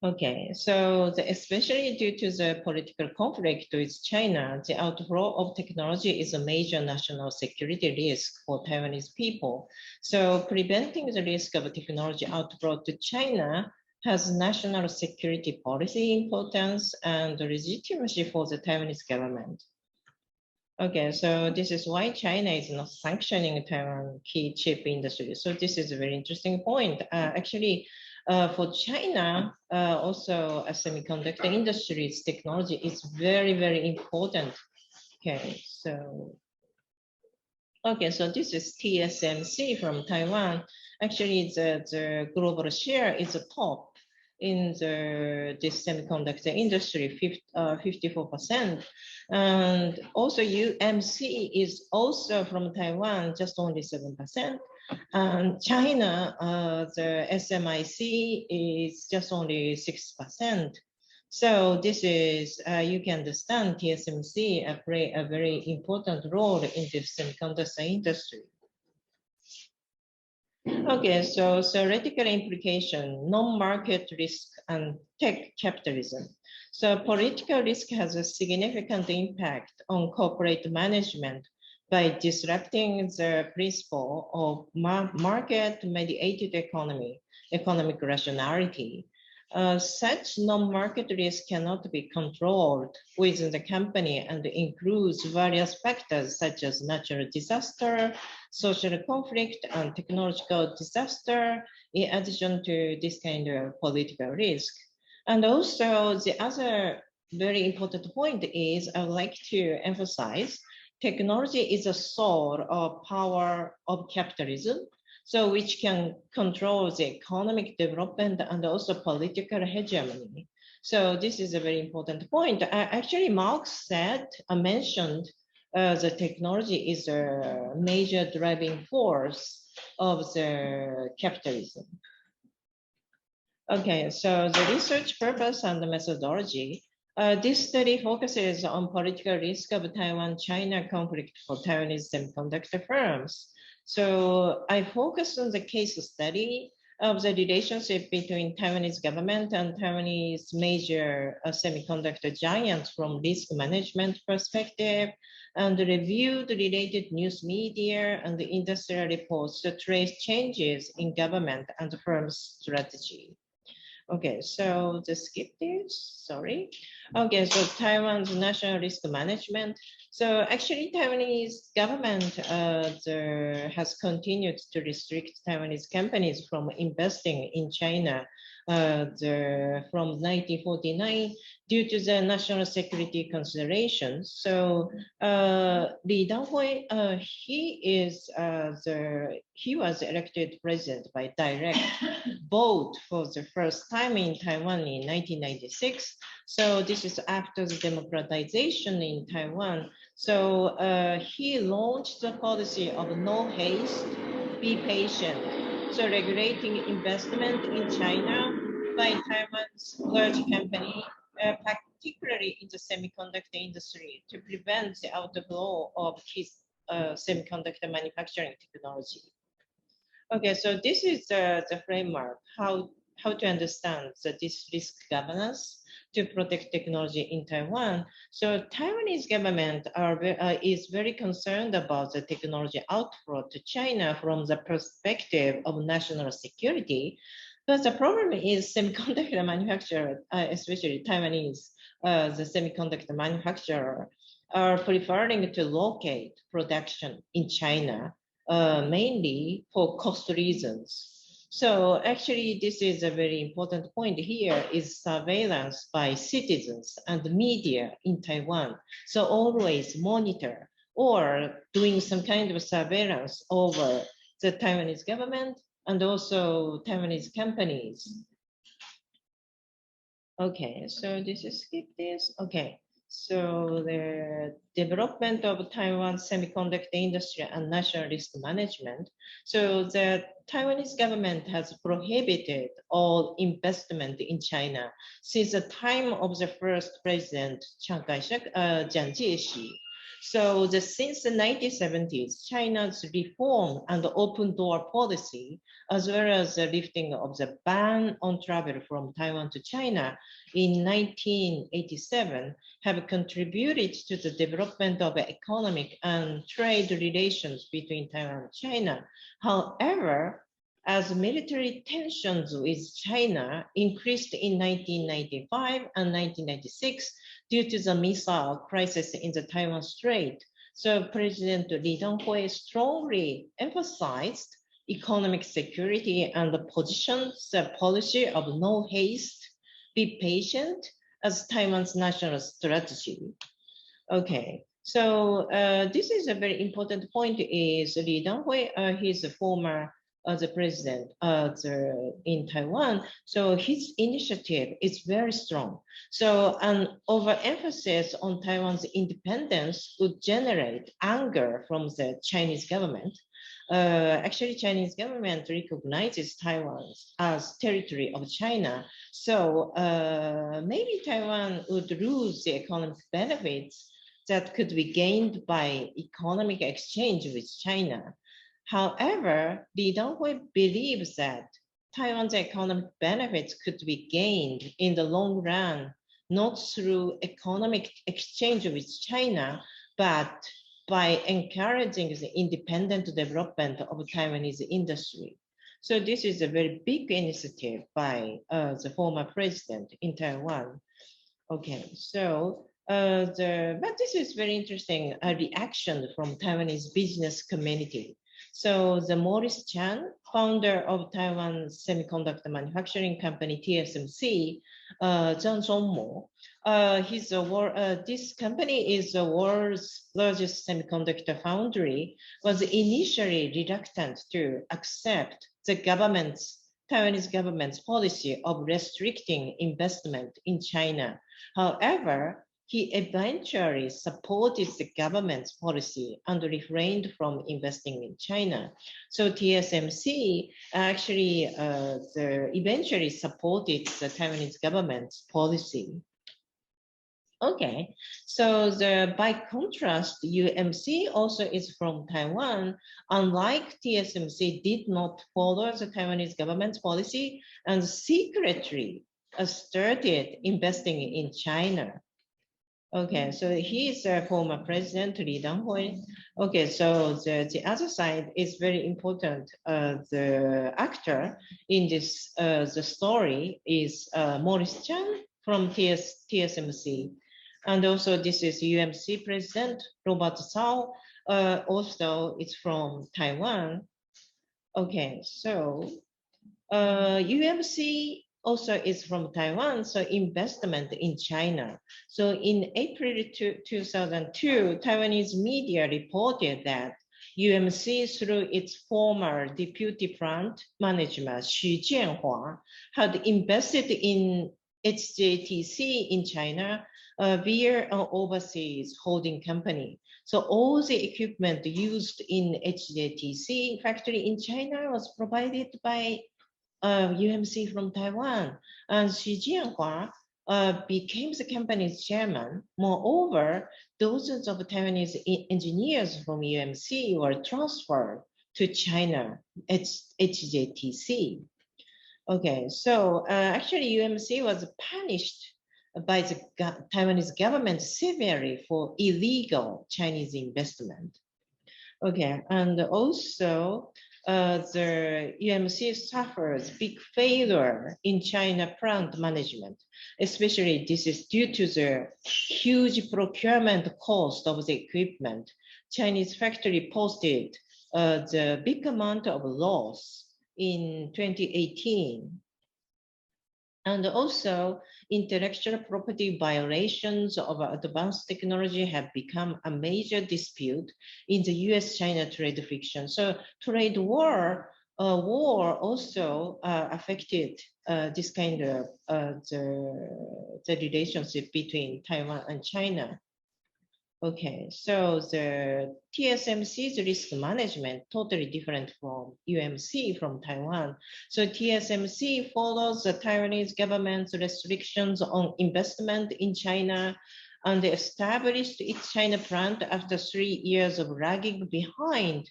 Okay, so especially due to the political conflict with China, the outflow of technology is a major national security risk for Taiwanese people. So preventing the risk of technology outflow to China has national security policy importance and legitimacy for the Taiwanese government. Okay, so this is why China is not sanctioning Taiwan key chip industry. So this is a very interesting point. Actually, for China, also a semiconductor industry's technology is very, very important. Okay, so this is TSMC from Taiwan. Actually, the global share is the top in this semiconductor industry, 54%. And also UMC is also from Taiwan, just only 7%. And China, the SMIC is just only 6%. So this is, you can understand TSMC play a very important role in the semiconductor industry. Okay, so theoretical implication, non-market risk and tech capitalism. So political risk has a significant impact on corporate management by disrupting the principle of market-mediated economic rationality. Such non-market risk cannot be controlled within the company and includes various factors such as natural disaster, social conflict, and technological disaster, in addition to this kind of political risk. And also the other very important point is I would like to emphasize technology is a source of power of capitalism, so which can control the economic development and also political hegemony. So this is a very important point. Actually, Marx mentioned the technology is a major driving force of the capitalism. Okay, so the research purpose and the methodology. This study focuses on political risk of Taiwan-China conflict for Taiwanese semiconductor firms. So I focus on the case study of the relationship between Taiwanese government and Taiwanese major semiconductor giants from risk management perspective, and reviewed related news media and the industrial reports to trace changes in government and the firm's strategy. Okay, so the skip this, sorry. Okay, so Taiwan's national risk management. So actually Taiwanese government has continued to restrict Taiwanese companies from investing in China from 1949 due to the national security considerations. So Li Danghui, he was elected president by direct vote for the first time in Taiwan in 1996. So this is after the democratization in Taiwan. So he launched the policy of no haste, be patient. So regulating investment in China by Taiwan's large company, particularly in the semiconductor industry, to prevent the outflow of his semiconductor manufacturing technology. Okay, so this is the framework, how to understand this risk governance to protect technology in Taiwan. So Taiwanese government is very concerned about the technology outflow to China from the perspective of national security. But the problem is semiconductor manufacturer, especially Taiwanese, the semiconductor manufacturer, are preferring to locate production in China, mainly for cost reasons. So actually, this is a very important point here is surveillance by citizens and media in Taiwan. So always monitor or doing some kind of surveillance over the Taiwanese government and also Taiwanese companies. Okay, so this is skip this. Okay, so the development of Taiwan's semiconductor industry and national risk management. So the Taiwanese government has prohibited all investment in China since the time of the first president, Chiang Kai-shek, Jiang Jiexi. So since the 1970s, China's reform and open door policy, as well as the lifting of the ban on travel from Taiwan to China in 1987, have contributed to the development of economic and trade relations between Taiwan and China. However, as military tensions with China increased in 1995 and 1996 due to the missile crisis in the Taiwan Strait, so President Lee Teng-hui strongly emphasized economic security and positioned the policy of no haste, be patient as Taiwan's national strategy. Okay, so this is a very important point is Lee Teng-hui, he's a former the president in Taiwan. So his initiative is very strong. So an overemphasis on Taiwan's independence would generate anger from the Chinese government. Actually, Chinese government recognizes Taiwan as territory of China. So maybe Taiwan would lose the economic benefits that could be gained by economic exchange with China. However, Lee Teng-hui believes that Taiwan's economic benefits could be gained in the long run, not through economic exchange with China, but by encouraging the independent development of Taiwanese industry. So this is a very big initiative by the former president in Taiwan. Okay, so but this is very interesting, a reaction from Taiwanese business community. So the Maurice Chan, founder of Taiwan semiconductor manufacturing company TSMC, Zhang Zhongmo, this company is the world's largest semiconductor foundry, was initially reluctant to accept the Taiwanese government's policy of restricting investment in China. However, he eventually supported the government's policy and refrained from investing in China. So TSMC actually eventually supported the Taiwanese government's policy. Okay, so by contrast, UMC also is from Taiwan. Unlike TSMC, did not follow the Taiwanese government's policy and secretly started investing in China. Okay, so he is a former president, Lee Teng-hui. Okay, so the other side is very important. The actor in this the story is Maurice Chan from TSMC. And also this is UMC president, Robert Tsao, also it's from Taiwan. Okay, so UMC also is from Taiwan, so investment in China. So in April 2002, Taiwanese media reported that UMC, through its former deputy plant manager, Xu Jianhua, had invested in HJTC in China via an overseas holding company. So all the equipment used in HJTC factory in China was provided by UMC from Taiwan, and Xu Jianhua became the company's chairman. Moreover, dozens of Taiwanese engineers from UMC were transferred to China, HJTC. Okay, so actually UMC was punished by the Taiwanese government severely for illegal Chinese investment. Okay, and also the UMC suffers big failure in China plant management, especially this is due to the huge procurement cost of the equipment. Chinese factory posted the big amount of loss in 2018. And also intellectual property violations of advanced technology have become a major dispute in the US-China trade friction. So trade war war also affected this kind of the relationship between Taiwan and China. Okay, so the TSMC's risk management totally different from UMC from Taiwan. So TSMC follows the Taiwanese government's restrictions on investment in China and established its China plant after 3 years of lagging behind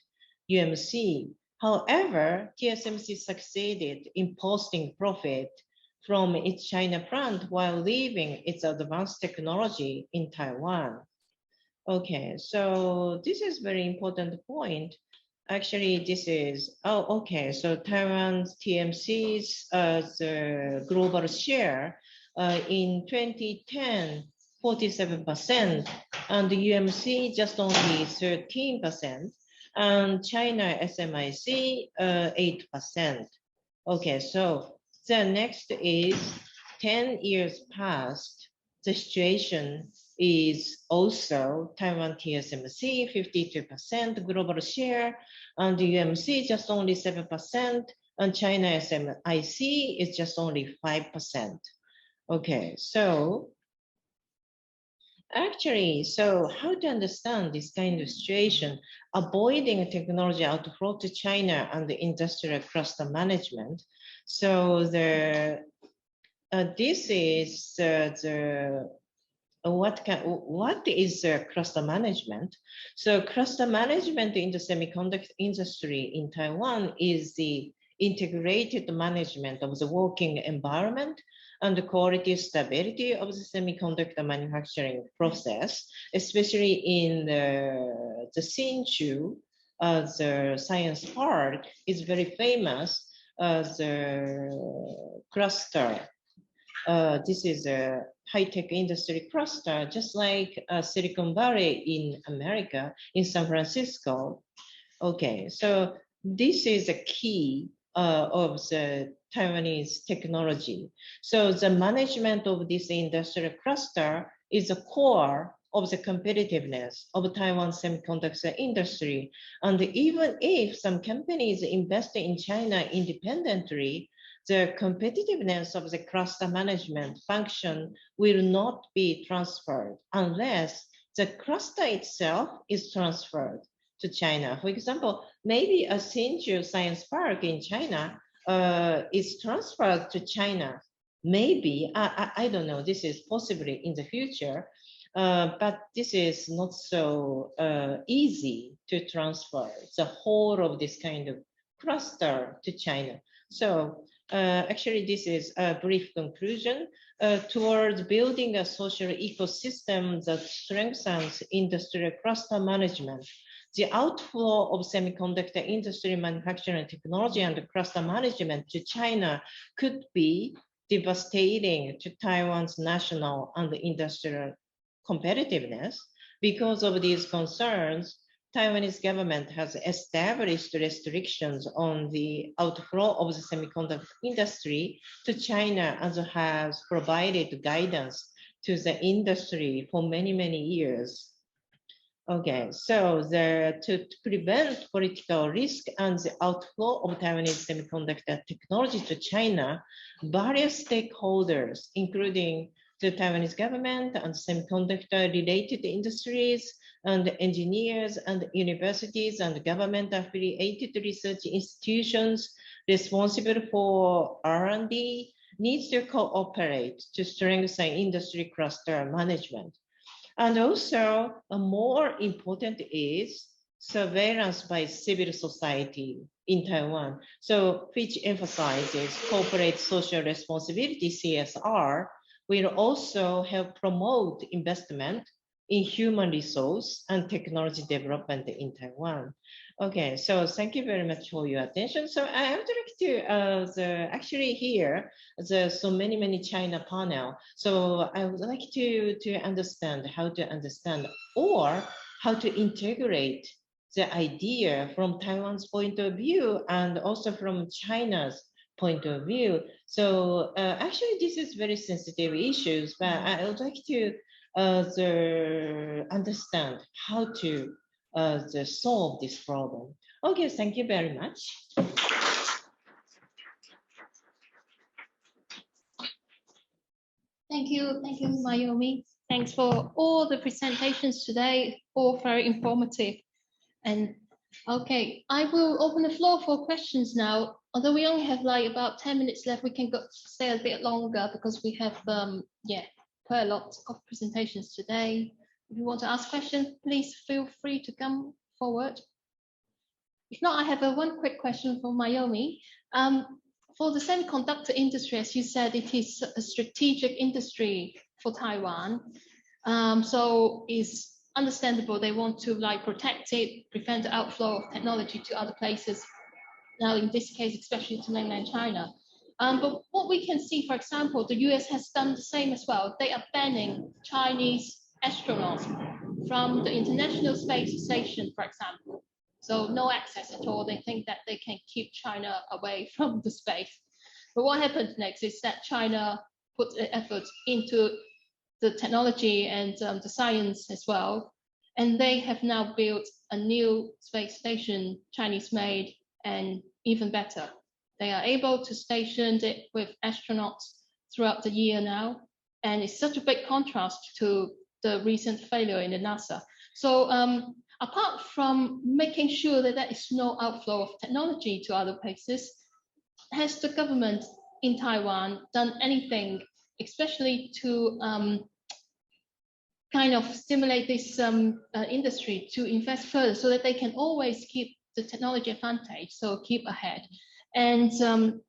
UMC. However, TSMC succeeded in posting profit from its China plant while leaving its advanced technology in Taiwan. Okay, so this is very important point. Actually, this is, oh, okay, so Taiwan's TMC's the global share in 2010, 47%, and the UMC just only 13%, and China SMIC 8%. Okay, so the next is 10 years past, the situation is also Taiwan TSMC 52% global share, and the UMC just only 7%, and China SMIC is just only 5%. Okay, so actually, so how to understand this kind of situation, avoiding technology outflow to China and the industrial cluster management. So this is what is cluster management? So cluster management in the semiconductor industry in Taiwan is the integrated management of the working environment and the quality stability of the semiconductor manufacturing process, especially in the Hsinchu, the science park is very famous as a cluster. This is a high-tech industry cluster, just like Silicon Valley in America, in San Francisco. Okay, so this is a key of the Taiwanese technology. So the management of this industrial cluster is a core of the competitiveness of Taiwan semiconductor industry. And even if some companies invest in China independently, the competitiveness of the cluster management function will not be transferred unless the cluster itself is transferred to China. For example, maybe a Hsinchu Science Park in China is transferred to China. Maybe, I don't know, this is possibly in the future, but this is not so easy to transfer the whole of this kind of cluster to China. So actually, this is a brief conclusion towards building a social ecosystem that strengthens industrial cluster management. The outflow of semiconductor industry manufacturing technology and cluster management to China could be devastating to Taiwan's national and industrial competitiveness. Because of these concerns, Taiwanese government has established restrictions on the outflow of the semiconductor industry to China and has provided guidance to the industry for many, many years. Okay, so to prevent political risk and the outflow of Taiwanese semiconductor technology to China, various stakeholders, including the Taiwanese government and semiconductor-related industries, and engineers and universities and government-affiliated research institutions responsible for R&D needs to cooperate to strengthen industry cluster management. And also, more important is surveillance by civil society in Taiwan, so which emphasizes corporate social responsibility, CSR, will also help promote investment in human resource and technology development in Taiwan. Okay, so thank you very much for your attention. So I would like to actually here so many China panel. So I would like to understand how to understand or how to integrate the idea from Taiwan's point of view and also from China's point of view. So actually this is very sensitive issues, but I would like to understand how to solve this problem. Okay, thank you very much. Thank you, Mayumi. Thanks for all the presentations today, all very informative. And okay, I will open the floor for questions now. Although we only have like about 10 minutes left, we can stay a bit longer because we have quite a lot of presentations today. If you want to ask questions, please feel free to come forward. If not, I have one quick question for Mayumi. For the semiconductor industry, as you said, it is a strategic industry for Taiwan. So it's understandable they want to like protect it, prevent the outflow of technology to other places. Now, in this case, especially to mainland China. But what we can see, for example, the US has done the same as well. They are banning Chinese astronauts from the International Space Station, for example. So no access at all. They think that they can keep China away from the space. But what happens next is that China puts effort into the technology and the science as well. And they have now built a new space station, Chinese made, and even better. They are able to station it with astronauts throughout the year now. And it's such a big contrast to the recent failure in the NASA. So apart from making sure that there is no outflow of technology to other places, has the government in Taiwan done anything, especially to kind of stimulate this industry to invest further so that they can always keep the technology advantage, so keep ahead? And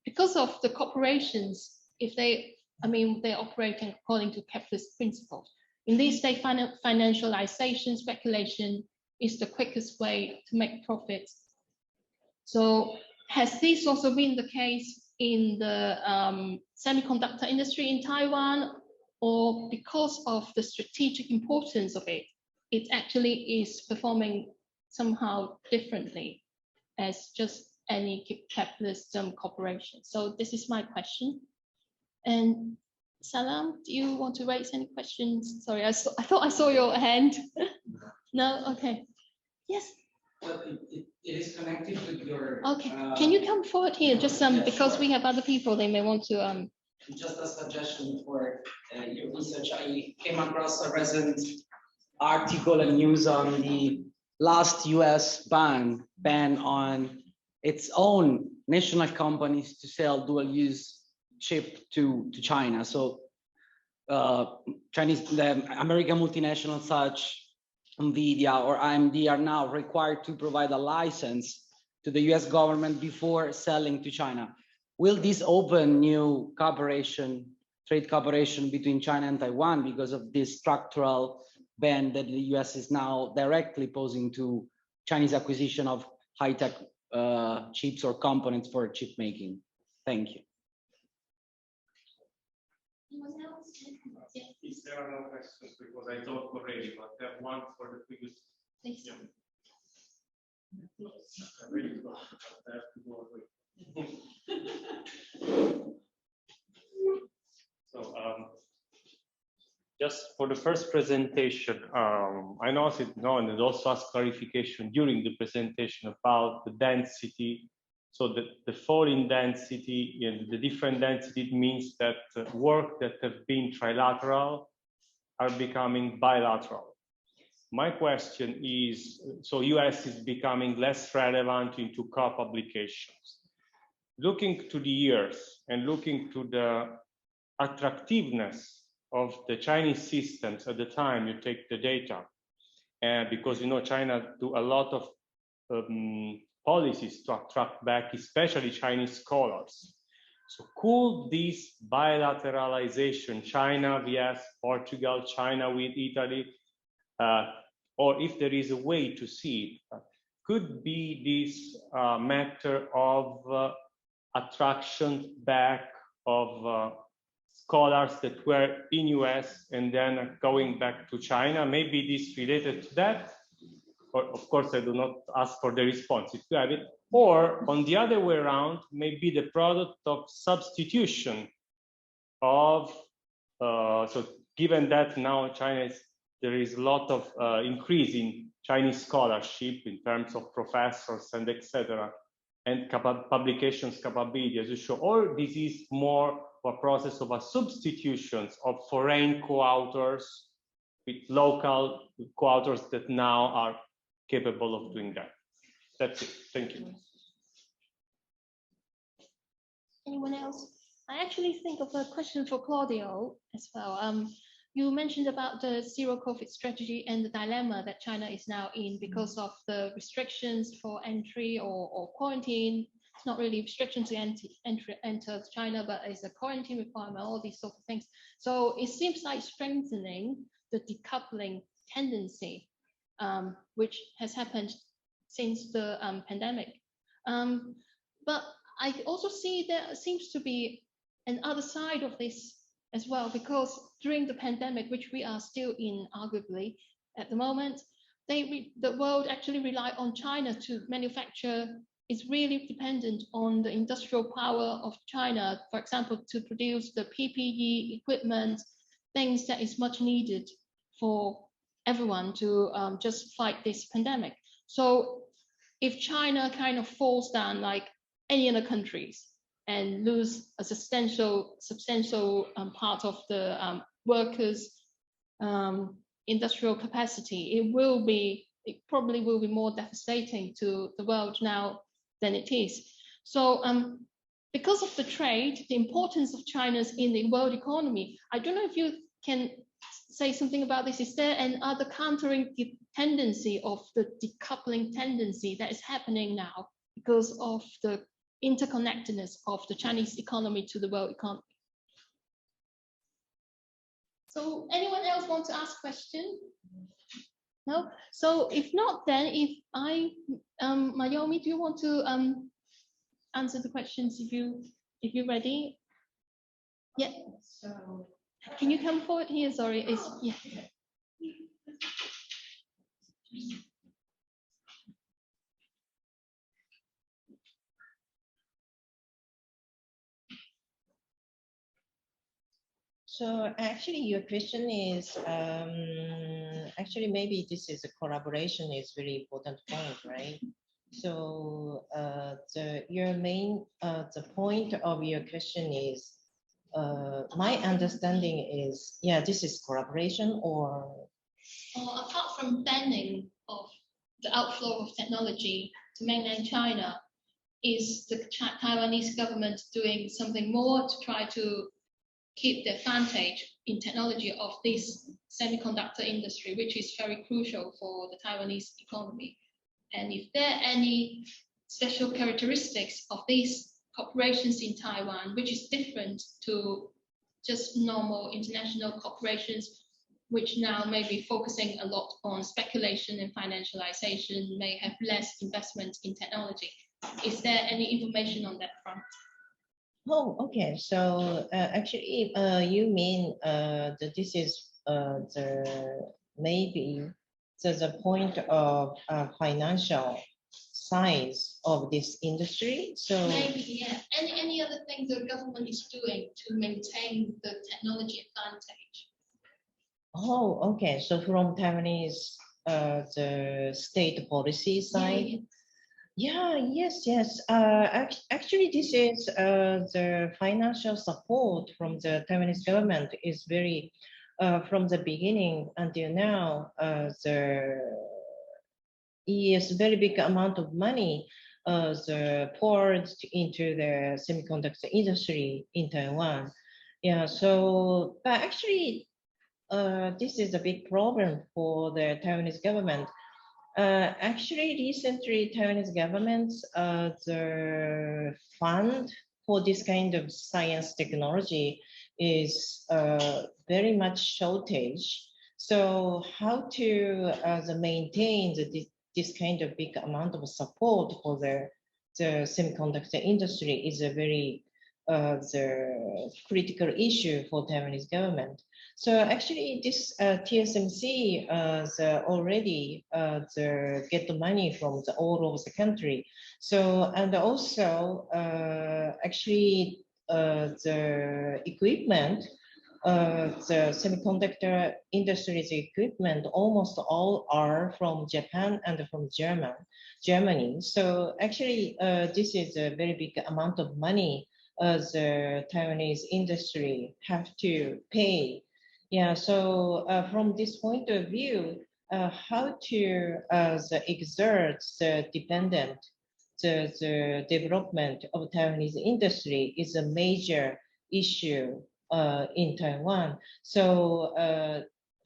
because of the corporations, if they're operating according to capitalist principles. In these days, financialization, speculation is the quickest way to make profits. So has this also been the case in the semiconductor industry in Taiwan, or because of the strategic importance of it, it actually is performing somehow differently as just any capitalist corporation? So this is my question. And Salam, do you want to raise any questions? Sorry, I thought I saw your hand. No, okay. Yes. Well, it is connected with your. Okay, can you come forward here? Just because sure. we have other people, they may want to. Just a suggestion for your research. I came across a recent article and news on the last US ban on its own national companies to sell dual-use chip to China. So the American multinationals such NVIDIA or AMD are now required to provide a license to the US government before selling to China. Will this open new trade cooperation between China and Taiwan because of this structural ban that the US is now directly posing to Chinese acquisition of high-tech chips or components for chip making? Thank you. If there are no questions, because I talked already, but I have one for the previous. Please. Yeah. I really thought I have to go away. So just for the first presentation, I noticed and also asked clarification during the presentation about the density. So the fall in density and the different density means that work that have been trilateral are becoming bilateral. My question is, so US is becoming less relevant into co-publications. Looking to the years and looking to the attractiveness of the Chinese systems at the time you take the data, because China do a lot of policies to attract back, especially Chinese scholars. So could this bilateralization, China vs Portugal, China with Italy, or if there is a way to see it, could be this matter of attraction back of scholars that were in US and then going back to China? Maybe this related to that. Or, of course, I do not ask for the response if you have it. Or on the other way around, maybe the product of substitution of, so given that now there is a lot of increase in Chinese scholarship in terms of professors and etc. and publications capability, as you show, or this is more a process of a substitutions of foreign co-authors with local co-authors that now are capable of doing that. That's it. Thank you. Anyone else? I actually think of a question for Claudio as well. You mentioned about the zero COVID strategy and the dilemma that China is now in because of the restrictions for entry or quarantine. It's not really restrictions to enter China, but it's a quarantine requirement, all these sorts of things. So it seems like strengthening the decoupling tendency, which has happened since the pandemic. But I also see there seems to be an other side of this as well, because during the pandemic, which we are still in arguably at the moment, the world actually relied on China to manufacture. Is really dependent on the industrial power of China, for example, to produce the PPE equipment, things that is much needed for everyone to just fight this pandemic. So if China kind of falls down like any other countries and lose a substantial part of the workers' industrial capacity, it probably will be more devastating to the world now than it is. So because of the trade, the importance of China's in the world economy, I don't know if you can say something about this. Is there an other countering tendency of the decoupling tendency that is happening now because of the interconnectedness of the Chinese economy to the world economy? So anyone else want to ask a question? No? So if not, then if Mayumi, do you want to answer the questions if you're ready? Yeah. So can you come forward here? Sorry, yeah. So actually your question is, actually maybe this is a collaboration is very important point, right? So the point of your question is, my understanding is, yeah, this is collaboration or? Apart from banning of the outflow of technology to mainland China, is the Taiwanese government doing something more to try to keep the advantage in technology of this semiconductor industry, which is very crucial for the Taiwanese economy? And if there are any special characteristics of these corporations in Taiwan, which is different to just normal international corporations, which now may be focusing a lot on speculation and financialization, may have less investment in technology. Is there any information on that front? Oh, okay. So actually, you mean that this is maybe the point of financial size of this industry. So maybe, yeah. Any other thing the government is doing to maintain the technology advantage? Oh, okay. So from Taiwanese, the state policy side. Yeah, yes. Actually, this is the financial support from the Taiwanese government is very, from the beginning until now, there is very big amount of money poured into the semiconductor industry in Taiwan. Yeah, so, but actually, this is a big problem for the Taiwanese government. Actually, recently, Taiwanese governments, the fund for this kind of science technology is very much shortage. So how to maintain this kind of big amount of support for the semiconductor industry is a very the critical issue for Taiwanese government. So actually, this TSMC already get the money from all over the country. So and also actually the equipment, the semiconductor industry's equipment, almost all are from Japan and from Germany. So actually, this is a very big amount of money the Taiwanese industry have to pay. Yeah, so from this point of view, how to exert the dependent, the development of Taiwanese industry is a major issue in Taiwan. So,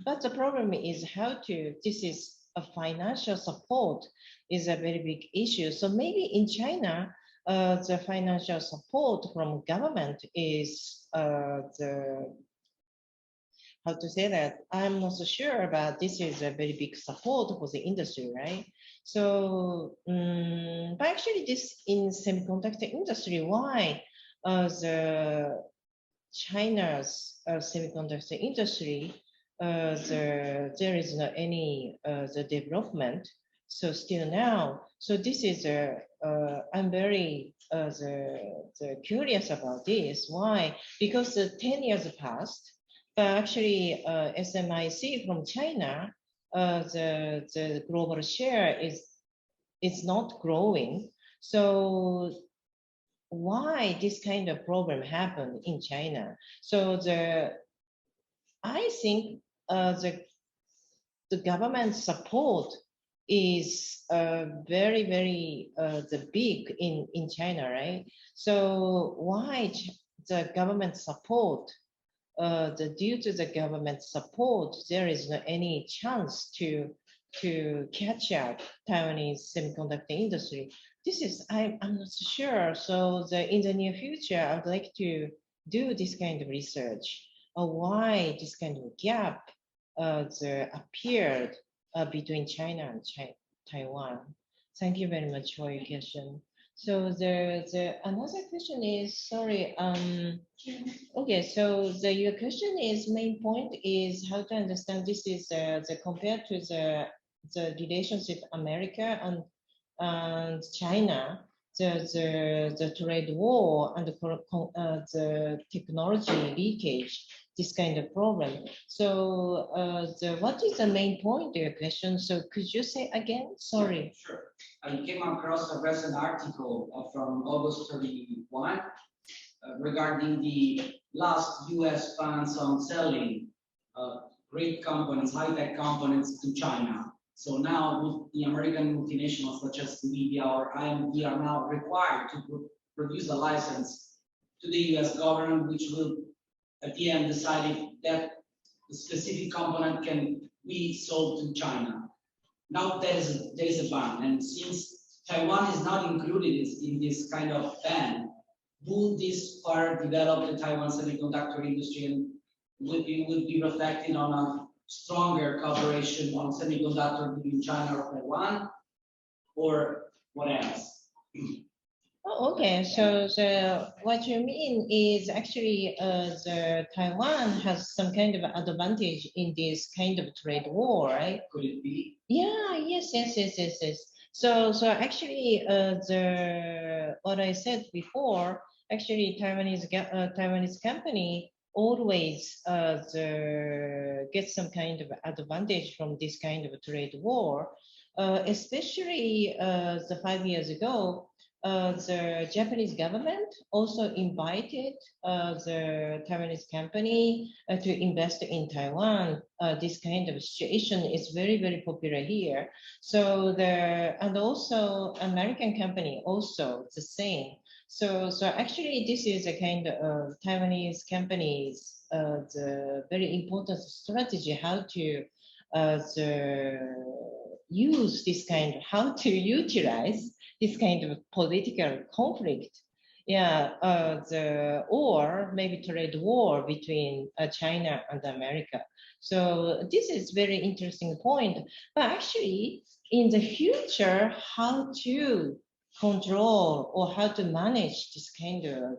but the problem is how to, this is a financial support is a very big issue. So maybe in China, the financial support from government is how to say that, I'm not so sure about this is a very big support for the industry, right? So, but actually this in semiconductor industry, why the China's semiconductor industry, there is not any the development. So still now, so this is I'm very curious about this. Why? Because 10 years passed, but actually SMIC from China, the global share is not growing. So why this kind of problem happened in China? So I think the government support is very, very the big in China, right? So why the government support, due to the government support, there is no any chance to catch up Taiwanese semiconductor industry. This is, I'm not so sure. So in the near future, I'd like to do this kind of research. Why this kind of gap appeared between China and Taiwan. Thank you very much for your question. So another question is, sorry, okay, so your question is, main point is how to understand this is the compared to the relationship America and China, the trade war and the technology leakage, this kind of problem. So what is the main point of your question? So could you say again? Sorry. Sure. I came across a recent article from August 31 regarding the last US bans on selling great components, high-tech components to China. So now the American multinationals such as NVIDIA or IMD are now required to produce a license to the US government, which will at the end decide if that specific component can be sold to China. Now there is a ban, and since Taiwan is not included in this kind of ban, will this further develop the Taiwan semiconductor industry and would be reflected on a stronger cooperation on semiconductor between China or Taiwan, or what else? Oh, okay, so what you mean is actually the Taiwan has some kind of advantage in this kind of trade war, right? Could it be? Yeah, yes. So actually what I said before, actually Taiwanese company always get some kind of advantage from this kind of trade war, especially the 5 years ago. The Japanese government also invited the Taiwanese company to invest in Taiwan. This kind of situation is very, very popular here. So and also American company also the same. So actually this is a kind of Taiwanese companies the very important strategy how to use this kind of how to utilize this kind of political conflict, yeah, or maybe trade war between China and America. So this is very interesting point. But actually, in the future, how to control or how to manage this kind of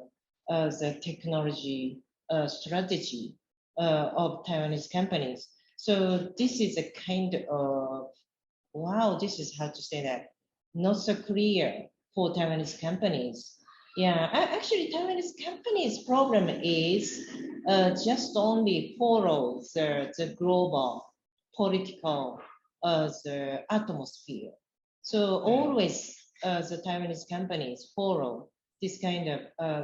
the technology strategy of Taiwanese companies. So this is a kind of, wow, this is how to say that, not so clear for Taiwanese companies. Yeah, actually Taiwanese companies' problem is just only follow the global political the atmosphere. So always the Taiwanese companies follow this kind of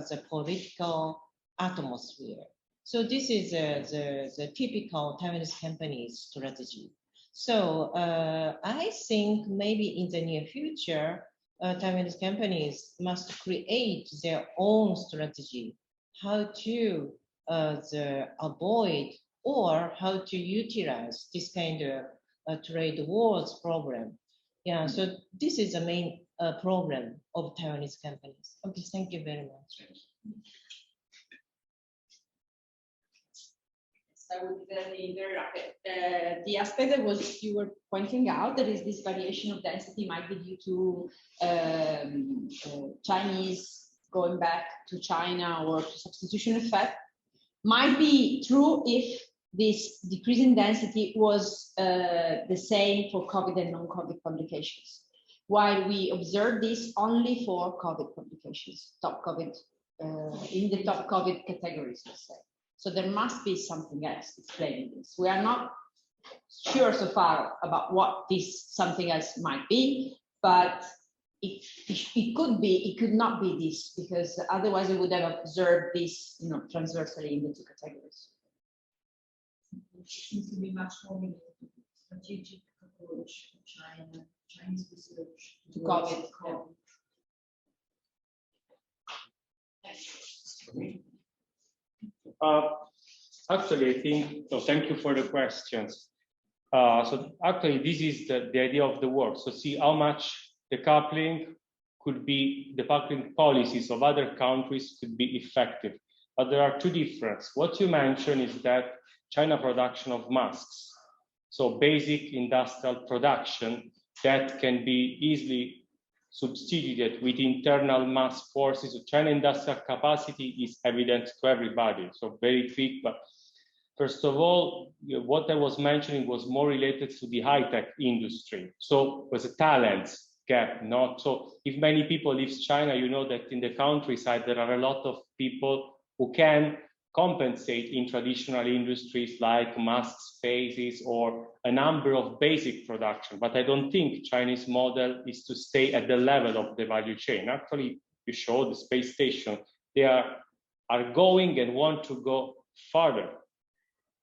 the political atmosphere. So this is the typical Taiwanese company's strategy. So I think maybe in the near future, Taiwanese companies must create their own strategy, how to avoid or how to utilize this kind of trade wars problem. Yeah, so this is the main problem of Taiwanese companies. Okay, thank you very much. I would be very rapid. The aspect that was you were pointing out, that is this variation of density might be due to Chinese going back to China or to substitution effect, might be true if this decrease in density was the same for COVID and non-COVID complications, while we observe this only for COVID complications, top COVID, in the top COVID categories, let's say. So there must be something else explaining this. We are not sure so far about what this something else might be, but it could be, it could not be this, because otherwise we would have observed this, transversally in the two categories. It seems to be much more strategic approach to China, Chinese research to COVID. Actually, I think, so thank you for the questions. So actually, this is the idea of the work. So see how much decoupling could be, decoupling policies of other countries could be effective. But there are two differences. What you mentioned is that China production of masks, so basic industrial production that can be easily substituted with internal mass forces. So China industrial capacity is evident to everybody, so very quick. But first of all, what I was mentioning was more related to the high-tech industry. So it was a talent gap, not so. If many people leave China, you know that in the countryside there are a lot of people who can compensate in traditional industries like masks, faces, or a number of basic production. But I don't think Chinese model is to stay at the level of the value chain. Actually, you show the space station, they are going and want to go further.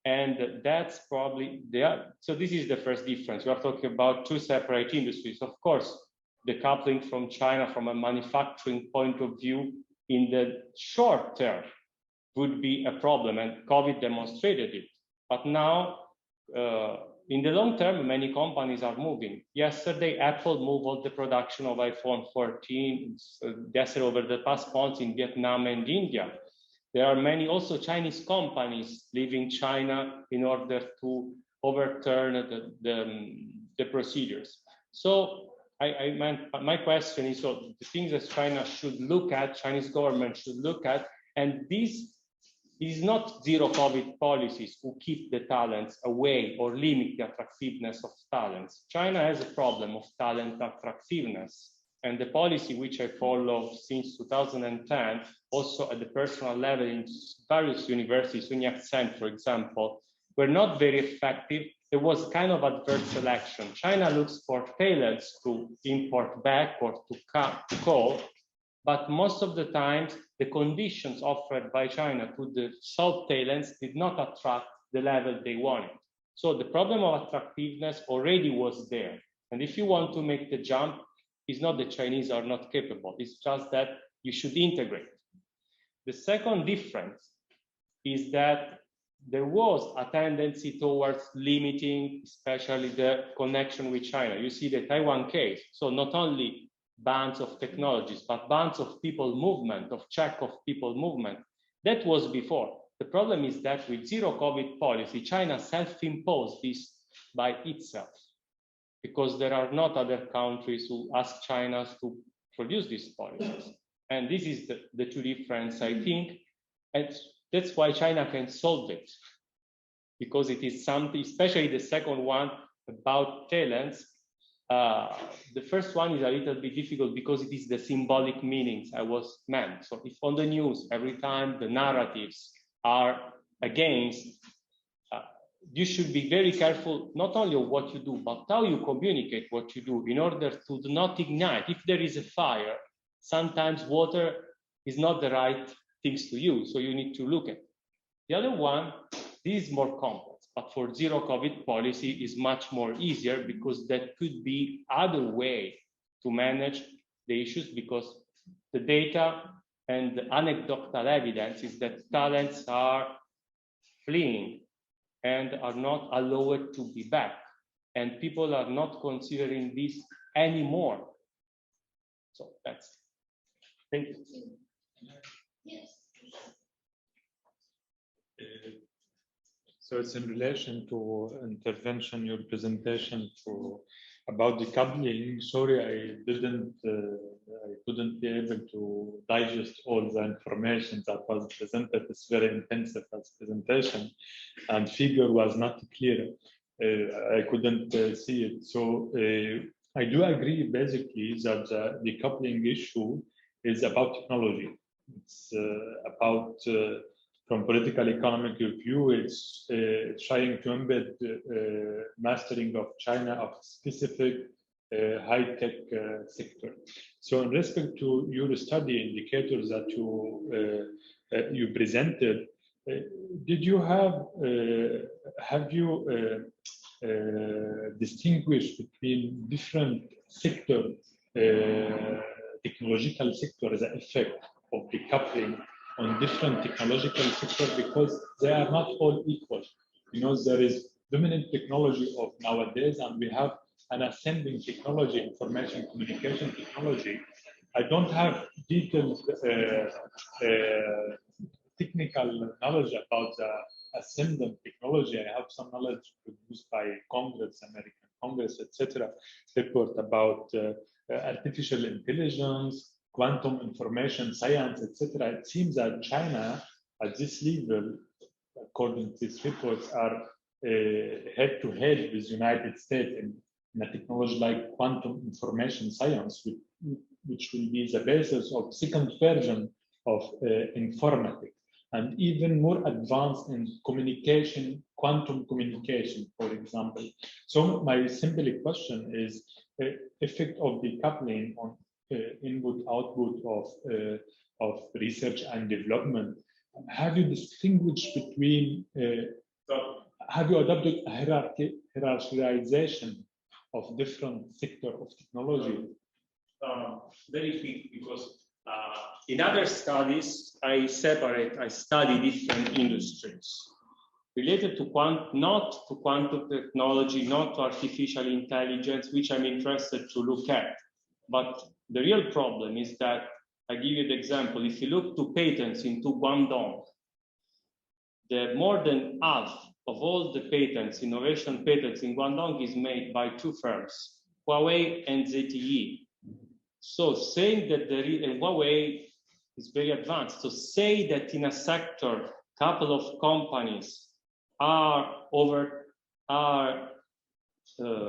And that's probably there. So this is the first difference. We are talking about two separate industries. Of course, decoupling from China from a manufacturing point of view in the short term would be a problem, and COVID demonstrated it. But now, in the long term, many companies are moving. Yesterday, Apple moved all the production of iPhone 14, yesterday over the past months in Vietnam and India. There are many also Chinese companies leaving China in order to overturn the procedures. So I meant, my question is, so the things that China should look at, Chinese government should look at, and this is not zero COVID policies who keep the talents away or limit the attractiveness of talents. China has a problem of talent attractiveness. And the policy which I follow since 2010, also at the personal level in various universities, Sun for example, were not very effective. There was kind of adverse selection. China looks for talents to import back or to call, but most of the times the conditions offered by China to the South talents did not attract the level they wanted. So the problem of attractiveness already was there. And if you want to make the jump, it's not that Chinese are not capable, it's just that you should integrate. The second difference is that there was a tendency towards limiting, especially the connection with China. You see the Taiwan case, so not only bans of technologies, but bans of people movement, of check of people movement. That was before. The problem is that with zero COVID policy, China self-imposed this by itself, because there are not other countries who ask China to produce these policies. And this is the two difference, I think. And that's why China can solve it, because it is something, especially the second one about talents. The first one is a little bit difficult because it is the symbolic meanings I was meant. So if on the news, every time the narratives are against, you should be very careful, not only of what you do, but how you communicate what you do in order to not ignite. If there is a fire, sometimes water is not the right things to use. So you need to look at it. The other one, this is more complex, but for zero COVID policy is much more easier because that could be other way to manage the issues, because the data and the anecdotal evidence is that talents are fleeing and are not allowed to be back. And people are not considering this anymore. So that's, thank you. Yes. So it's in relation to intervention, your presentation about decoupling. Sorry, I couldn't be able to digest all the information that was presented. It's very intensive as presentation, and figure was not clear. I couldn't see it. So I do agree basically that the decoupling issue is about technology. It's about from political economic view, it's trying to embed mastering of China of specific high-tech sector. So in respect to your study indicators that you presented, did you have you distinguished between different sector, technological sector, the effect of decoupling on different technological sectors, because they are not all equal. You know, there is dominant technology of nowadays, and we have an ascending technology, information communication technology. I don't have detailed technical knowledge about the ascendant technology. I have some knowledge produced by Congress, American Congress, etc. Report about artificial intelligence, quantum information science, etc. It seems that China, at this level, according to these reports, are head-to-head with the United States in a technology like quantum information science, which will be the basis of second version of informatics, and even more advanced in communication, quantum communication, for example. So my simple question is effect of decoupling on input output of research and development. Have you distinguished between have you adopted a hierarchization of different sector of technology? Very quick, because in other studies I study different industries related to not to quantum technology, not to artificial intelligence, which I'm interested to look at. But the real problem is that, I give you the example, if you look to patents into Guangdong, more than half of all the patents, innovation patents in Guangdong is made by two firms, Huawei and ZTE. So saying that and Huawei is very advanced, so say that in a sector, couple of companies are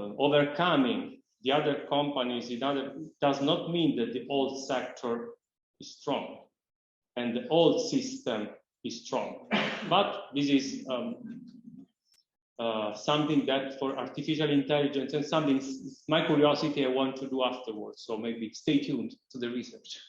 overcoming the other companies in other, does not mean that the whole sector is strong and the whole system is strong. But this is something that for artificial intelligence and something, my curiosity I want to do afterwards. So maybe stay tuned to the research.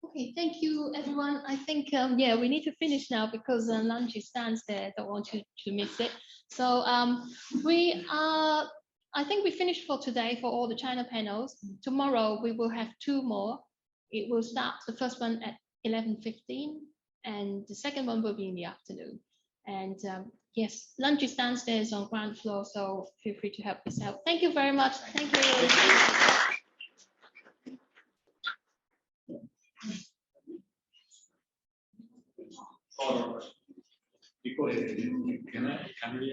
Okay, thank you, everyone. I think, yeah, we need to finish now because lunch is downstairs. I don't want you to miss it. So I think we finished for today for all the China panels. Tomorrow we will have two more. It will start, the first one at 11:15, and the second one will be in the afternoon. And yes, lunch is downstairs on ground floor, so feel free to help yourself. Thank you very much. Thank you. Because can we